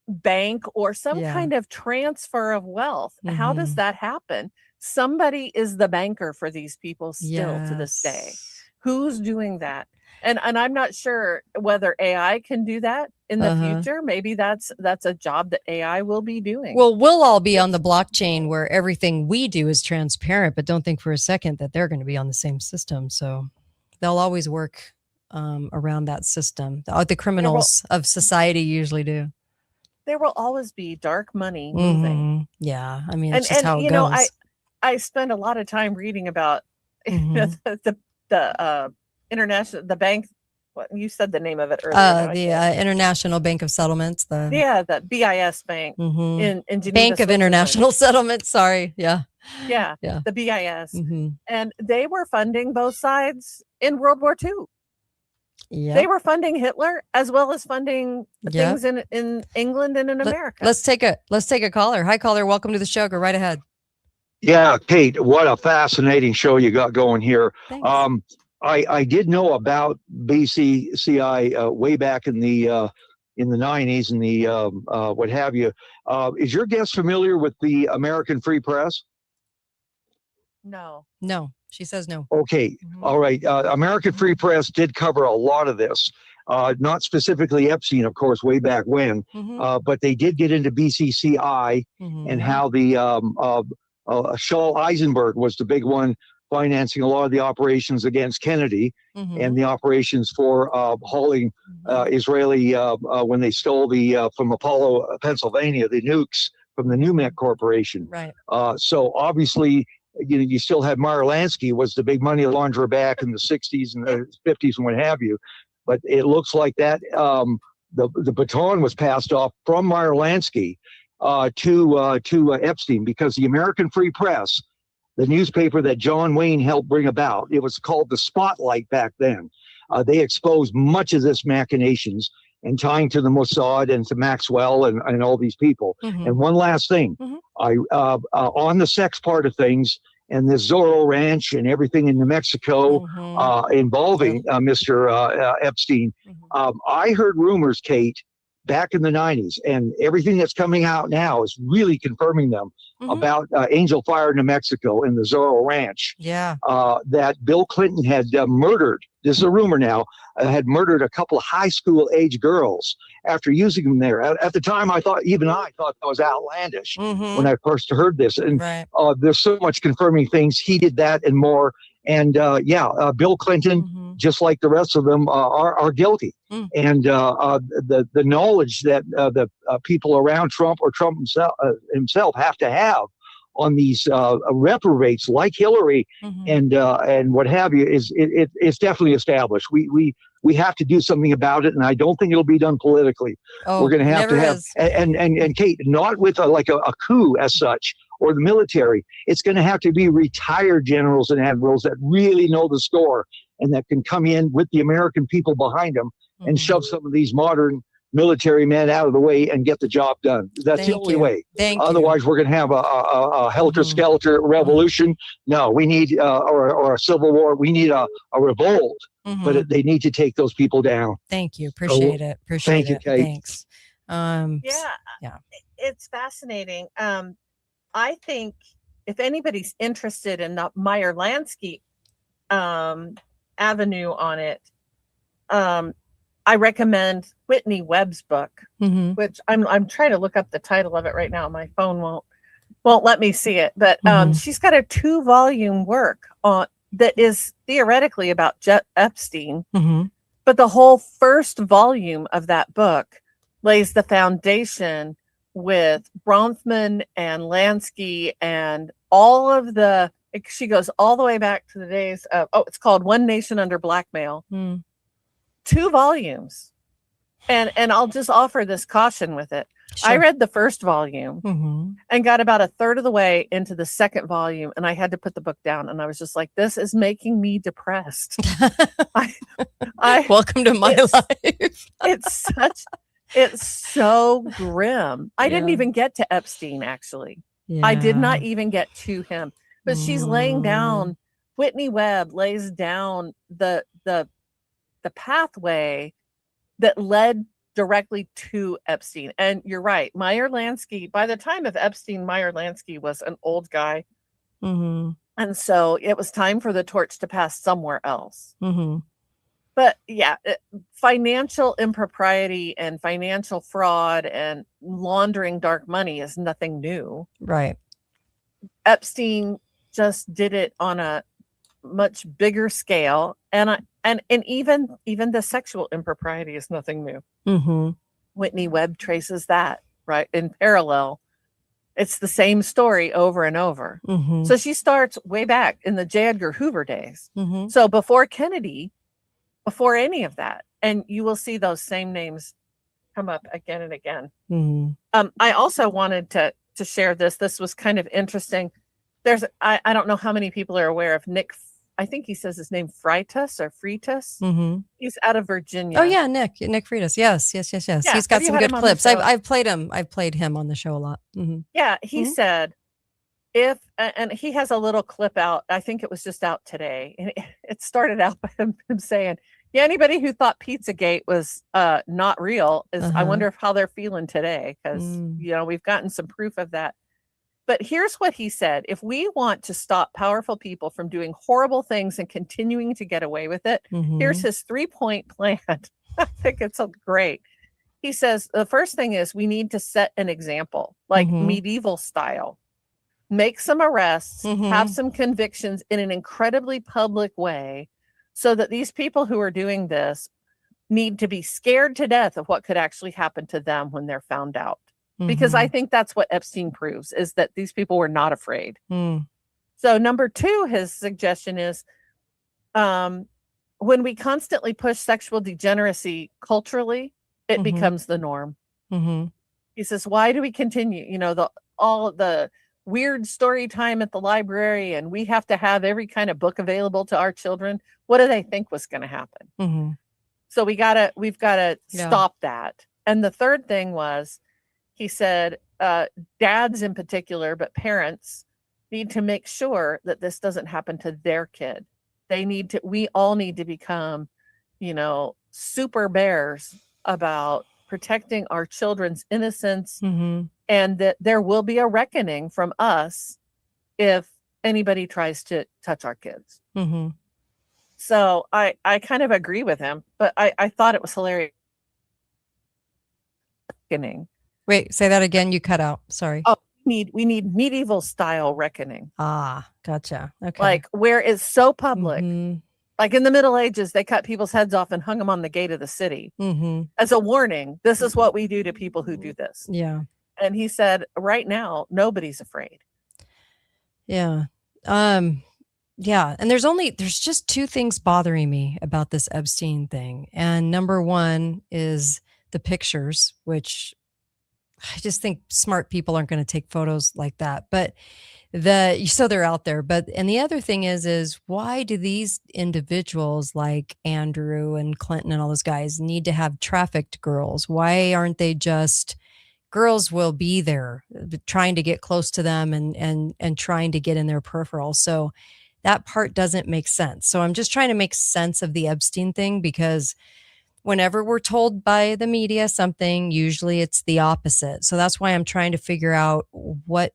Speaker 6: bank or some kind of transfer of wealth. How does that happen? Somebody is the banker for these people still to this day. Who's doing that? And I'm not sure whether AI can do that in the future. Maybe that's a job that AI will be doing.
Speaker 4: Well, we'll all be on the blockchain where everything we do is transparent, but don't think for a second that they're going to be on the same system. So they'll always work around that system. The criminals of society usually do.
Speaker 6: There will always be dark money moving.
Speaker 4: Yeah, I mean, it's just how it goes.
Speaker 6: I spend a lot of time reading about the international, the bank. What you said the name of it earlier?
Speaker 4: The International Bank of Settlements. The
Speaker 6: BIS bank in Geneva,
Speaker 4: Bank of International Settlements. Sorry,
Speaker 6: the BIS, and they were funding both sides in World War II. Yeah, they were funding Hitler as well as funding things in England and in America.
Speaker 4: Let's take a caller. Hi, caller. Welcome to the show. Go right ahead.
Speaker 7: Yeah, Kate, what a fascinating show you got going here.
Speaker 4: Thanks.
Speaker 7: I did know about BCCI way back in the 90s and the what have you. Is your guest familiar with the American Free Press?
Speaker 6: No.
Speaker 4: She says no.
Speaker 7: Okay. All right. American Free Press did cover a lot of this. Not specifically Epstein, of course, way back when, but they did get into BCCI and how the Shaul Eisenberg was the big one financing a lot of the operations against Kennedy and the operations for hauling Israeli when they stole from Apollo, Pennsylvania, the nukes from the Numet Corporation.
Speaker 4: Right.
Speaker 7: So obviously, you still had Meyer Lansky was the big money launderer back in the 60s and the 50s and what have you. But it looks like that the baton was passed off from Meyer Lansky to Epstein, because the American Free Press, the newspaper that John Wayne helped bring about, it was called the Spotlight back then. They exposed much of this machinations and tying to the Mossad and to Maxwell and all these people. And one last thing, on the sex part of things and the Zorro Ranch and everything in New Mexico involving Mr. Epstein, I heard rumors, Kate, back in the 90s, and everything that's coming out now is really confirming them about Angel Fire, New Mexico, and the Zorro Ranch.
Speaker 4: Yeah.
Speaker 7: That Bill Clinton had murdered, this is a rumor now, had murdered a couple of high school age girls after using them there. At the time, I thought that was outlandish when I first heard this. And there's so much confirming things. He did that and more. And Bill Clinton, just like the rest of them, are guilty. And the knowledge that the people around Trump or Trump himself have to have on these reprobates like Hillary and what have you it's definitely established. We have to do something about it, and I don't think it'll be done politically. We're going to have and Kate, not with a coup as such, or the military. It's going to have to be retired generals and admirals that really know the score and that can come in with the American people behind them and shove some of these modern military men out of the way and get the job done. That's the only way. Otherwise, we're going to have a helter-skelter revolution. No, we need, or a civil war. We need a revolt, but they need to take those people down.
Speaker 4: Thank you. Appreciate it.
Speaker 7: Thank you, Kate.
Speaker 4: Thanks.
Speaker 6: It's fascinating. I think if anybody's interested in the Meyer Lansky avenue on it, I recommend Whitney Webb's book, which I'm trying to look up the title of it right now. My phone won't let me see it, but she's got a 2-volume work that is theoretically about Epstein.
Speaker 4: Mm-hmm.
Speaker 6: But the whole first volume of that book lays the foundation with Bronfman and Lansky and all of the, she goes all the way back to the days of, it's called One Nation Under Blackmail. 2 volumes. And I'll just offer this caution with it. Sure. I read the first volume and got about a third of the way into the second volume, and I had to put the book down. And I was just like, this is making me depressed.
Speaker 4: Welcome to my life.
Speaker 6: It's so grim. I didn't even get to Epstein, actually. Yeah. I did not even get to him. But she's laying down, Whitney Webb lays down the pathway that led directly to Epstein. And you're right, Meyer Lansky, by the time of Epstein, Meyer Lansky was an old guy. And so it was time for the torch to pass somewhere else. But yeah, financial impropriety and financial fraud and laundering dark money is nothing new.
Speaker 4: Right.
Speaker 6: Epstein just did it on a much bigger scale. And even the sexual impropriety is nothing new. Whitney Webb traces that right in parallel. It's the same story over and over. So she starts way back in the J. Edgar Hoover days. So before Kennedy, before any of that, and you will see those same names come up again and again. I also wanted to share this. This was kind of interesting. There's I don't know how many people are aware of Nick. I think he says his name Freitas or Freitas. He's out of Virginia.
Speaker 4: Oh yeah, Nick Freitas. Yes. Yeah, he's got some good clips. I've played him. I've played him on the show a lot.
Speaker 6: Yeah, he said and he has a little clip out. I think it was just out today, and it started out by him saying, "Yeah, anybody who thought Pizzagate was not real is. I wonder how they're feeling today, because we've gotten some proof of that." But here's what he said: if we want to stop powerful people from doing horrible things and continuing to get away with it, here's his 3-point plan. I think it's so great. He says the first thing is we need to set an example, like medieval style. Make some arrests, have some convictions in an incredibly public way, so that these people who are doing this need to be scared to death of what could actually happen to them when they're found out. Because I think that's what Epstein proves, is that these people were not afraid. So number 2, his suggestion is when we constantly push sexual degeneracy culturally, it becomes the norm. He says, why do we continue? All the weird story time at the library, and we have to have every kind of book available to our children. What do they think was going to happen? So we've got to stop that. And the third thing was, he said, dads in particular, but parents need to make sure that this doesn't happen to their kid. We all need to become, super bears about protecting our children's innocence, and that there will be a reckoning from us if anybody tries to touch our kids. So I kind of agree with him, but I thought it was hilarious. Reckoning.
Speaker 4: Wait, say that again. You cut out. Sorry.
Speaker 6: Oh, we need medieval style reckoning.
Speaker 4: Ah, gotcha. Okay.
Speaker 6: Like where it's so public. Like in the Middle Ages, they cut people's heads off and hung them on the gate of the city as a warning. This is what we do to people who do this.
Speaker 4: Yeah.
Speaker 6: And he said, right now, nobody's afraid.
Speaker 4: Yeah. Yeah. And there's just 2 things bothering me about this Epstein thing. And number 1 is the pictures, which I just think smart people aren't going to take photos like that. But so they're out there. And the other thing is why do these individuals like Andrew and Clinton and all those guys need to have trafficked girls? Why aren't they just girls will be there trying to get close to them and trying to get in their peripheral? So that part doesn't make sense. So I'm just trying to make sense of the Epstein thing, because whenever we're told by the media something, usually it's the opposite. So that's why I'm trying to figure out what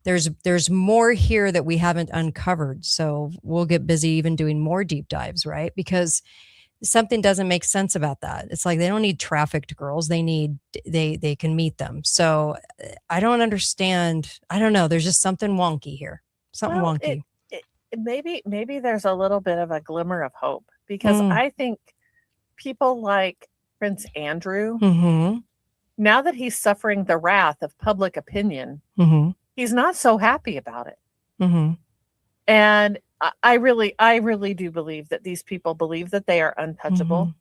Speaker 4: there's more here that we haven't uncovered. So we'll get busy even doing more deep dives, right? Because something doesn't make sense about that. It's like they don't need trafficked girls. They can meet them. So I don't understand. I don't know. There's just something wonky here. Something wonky.
Speaker 6: maybe there's a little bit of a glimmer of hope, because I think people like Prince Andrew, now that he's suffering the wrath of public opinion, he's not so happy about it. And I really do believe that these people believe that they are untouchable.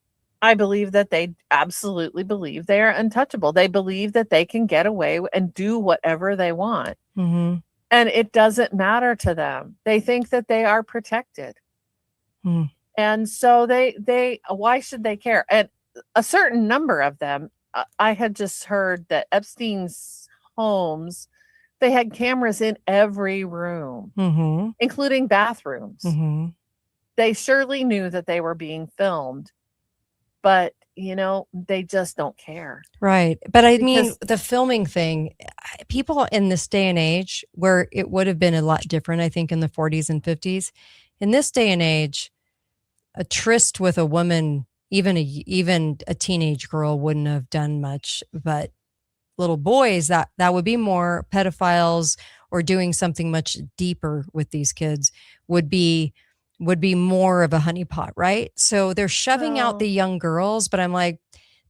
Speaker 6: I believe that they absolutely believe they are untouchable. They believe that they can get away and do whatever they want. And it doesn't matter to them. They think that they are protected. And so they why should they care? And a certain number of them, I had just heard that Epstein's homes, they had cameras in every room, including bathrooms. They surely knew that they were being filmed, but they just don't care.
Speaker 4: Right. But I mean, the filming thing, people in this day and age where it would have been a lot different, I think in the 40s and 50s, in this day and age, a tryst with a woman, even a teenage girl, wouldn't have done much, but little boys, that would be more pedophiles or doing something much deeper with these kids would be more of a honeypot, right? So they're shoving out the young girls, but I'm like,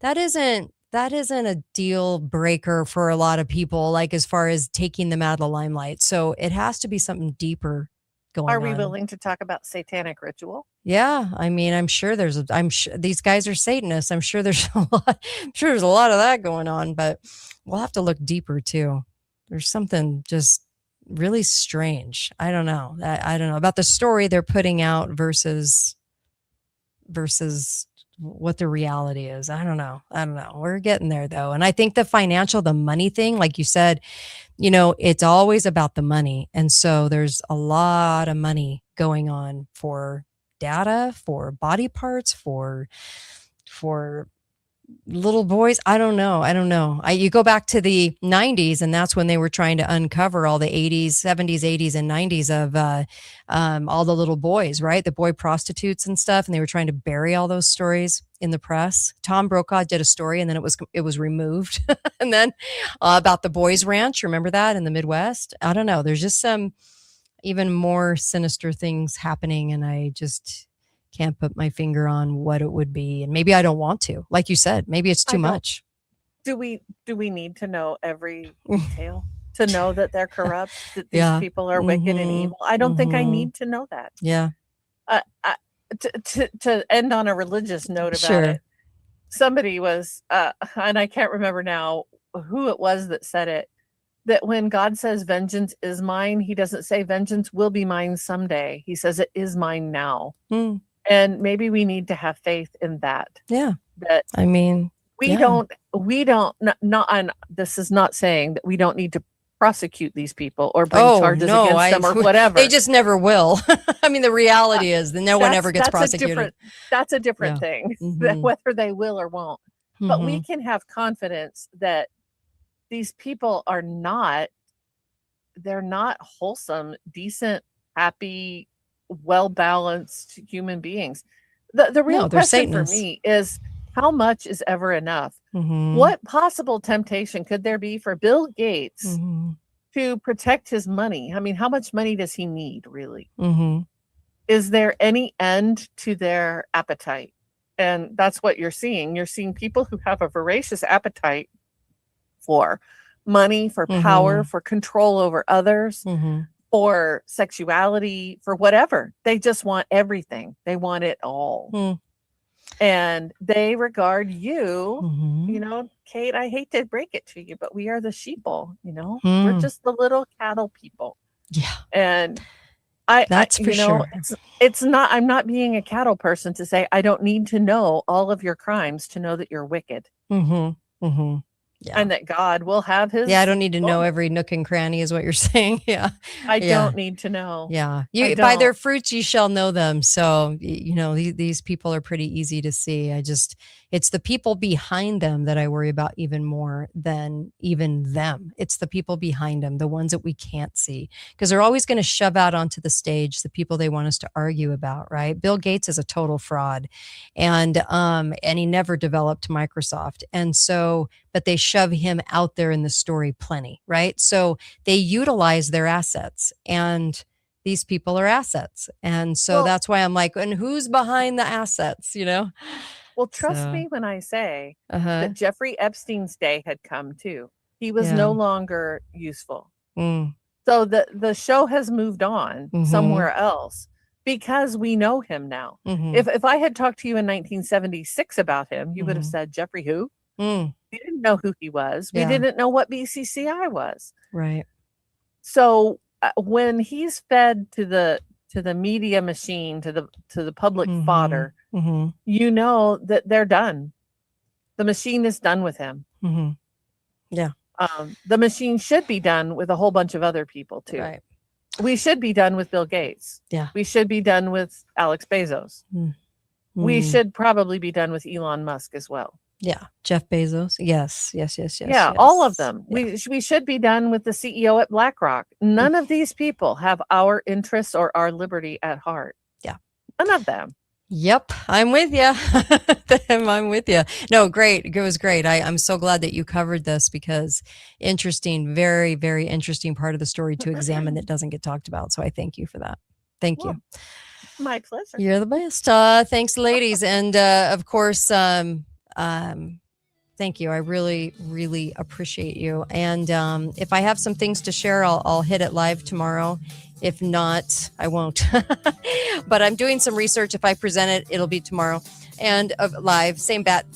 Speaker 4: that isn't a deal breaker for a lot of people, like as far as taking them out of the limelight. So it has to be something deeper going on.
Speaker 6: Are we willing to talk about satanic ritual?
Speaker 4: Yeah, I mean, I'm sure these guys are Satanists. I'm sure there's a lot of that going on, but we'll have to look deeper too. There's something just really strange. I don't know. I don't know about the story they're putting out versus what the reality is. I don't know. We're getting there though. And I think the money thing, like you said, it's always about the money. And so there's a lot of money going on for data, for body parts, for little boys. I don't know. You go back to the 90s, and that's when they were trying to uncover all the 80s, 70s, 80s, and 90s of all the little boys, right? The boy prostitutes and stuff. And they were trying to bury all those stories in the press. Tom Brokaw did a story, and then it was removed. And then about the boys ranch, remember that in the Midwest? I don't know. There's just some even more sinister things happening, and I just can't put my finger on what it would be. And maybe I don't want to. Like you said, maybe it's too much.
Speaker 6: Do we need to know every detail to know that they're corrupt, that these people are wicked and evil? I don't think I need to know that.
Speaker 4: Yeah.
Speaker 6: To end on a religious note about it, somebody was, and I can't remember now who it was that said it, that when God says vengeance is mine, he doesn't say vengeance will be mine someday. He says it is mine now. And maybe we need to have faith in that.
Speaker 4: Yeah.
Speaker 6: That
Speaker 4: I mean,
Speaker 6: we don't, and this is not saying that we don't need to prosecute these people or bring charges against them or whatever.
Speaker 4: They just never will. I mean, the reality is that no one ever gets prosecuted.
Speaker 6: That's a different thing, that whether they will or won't. But we can have confidence that these people they're not wholesome, decent, happy, well-balanced human beings. The real question for me is, how much is ever enough? What possible temptation could there be for Bill Gates to protect his money? I mean, how much money does he need, really? Is there any end to their appetite? And that's what you're seeing. You're seeing people who have a voracious appetite for money, for power, for control over others, for sexuality, for whatever. They just want everything. They want it all. And they regard you, Kate, I hate to break it to you, but we are the sheeple, we're just the little cattle people.
Speaker 4: Yeah.
Speaker 6: And
Speaker 4: that's for sure.
Speaker 6: It's not, I'm not being a cattle person to say, I don't need to know all of your crimes to know that you're wicked. Yeah. And that God will have his.
Speaker 4: Yeah, I don't need to know every nook and cranny is what you're saying. Yeah.
Speaker 6: I don't need to know.
Speaker 4: Yeah. By their fruits you shall know them. So, these people are pretty easy to see. It's the people behind them that I worry about even more than even them. It's the people behind them, the ones that we can't see, because they're always going to shove out onto the stage the people they want us to argue about, right? Bill Gates is a total fraud, and he never developed Microsoft. And so, but they shove him out there in the story plenty, right? So they utilize their assets, and these people are assets. And so that's why I'm like, and who's behind the assets, you know?
Speaker 6: Well, trust me when I say that Jeffrey Epstein's day had come too. He was no longer useful. So the show has moved on somewhere else because we know him now. If I had talked to you in 1976 about him, you would have said, Jeffrey who? We didn't know who he was. We didn't know what BCCI was.
Speaker 4: Right.
Speaker 6: So when he's fed to the media machine, to the public fodder, you know that they're done. The machine is done with him.
Speaker 4: Yeah.
Speaker 6: The machine should be done with a whole bunch of other people too.
Speaker 4: Right.
Speaker 6: We should be done with Bill Gates.
Speaker 4: Yeah.
Speaker 6: We should be done with Alex Bezos. We should probably be done with Elon Musk as well.
Speaker 4: Yeah. Jeff Bezos. Yes.
Speaker 6: Yeah, all of them. Yeah. We should be done with the CEO at BlackRock. None of these people have our interests or our liberty at heart.
Speaker 4: Yeah.
Speaker 6: None of them.
Speaker 4: Yep. I'm with you. I'm with you. No, great. It was great. I'm so glad that you covered this because interesting, very, very interesting part of the story to examine that doesn't get talked about. So I thank you for that. Thank you.
Speaker 6: My pleasure.
Speaker 4: You're the best. Thanks, ladies. And of course, thank you. I really, really appreciate you. And if I have some things to share, I'll hit it live tomorrow. If not, I won't. But I'm doing some research. If I present it, it'll be tomorrow. And live, same bat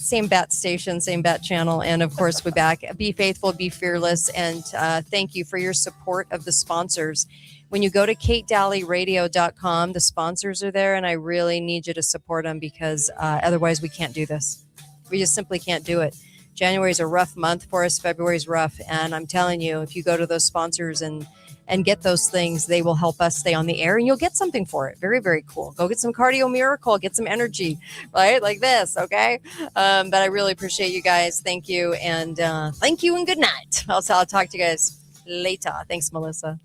Speaker 4: station, same bat channel. And of course, we're back. Be faithful, be fearless. And thank you for your support of the sponsors. When you go to katedalleyradio.com, the sponsors are there. And I really need you to support them because otherwise we can't do this. We just simply can't do it. January is a rough month for us. February is rough. And I'm telling you, if you go to those sponsors and get those things, they will help us stay on the air and you'll get something for it. Very, very cool. Go get some Cardio Miracle, get some energy, right? Like this, okay? But I really appreciate you guys. Thank you. And thank you and good night. I'll talk to you guys later. Thanks, Melissa.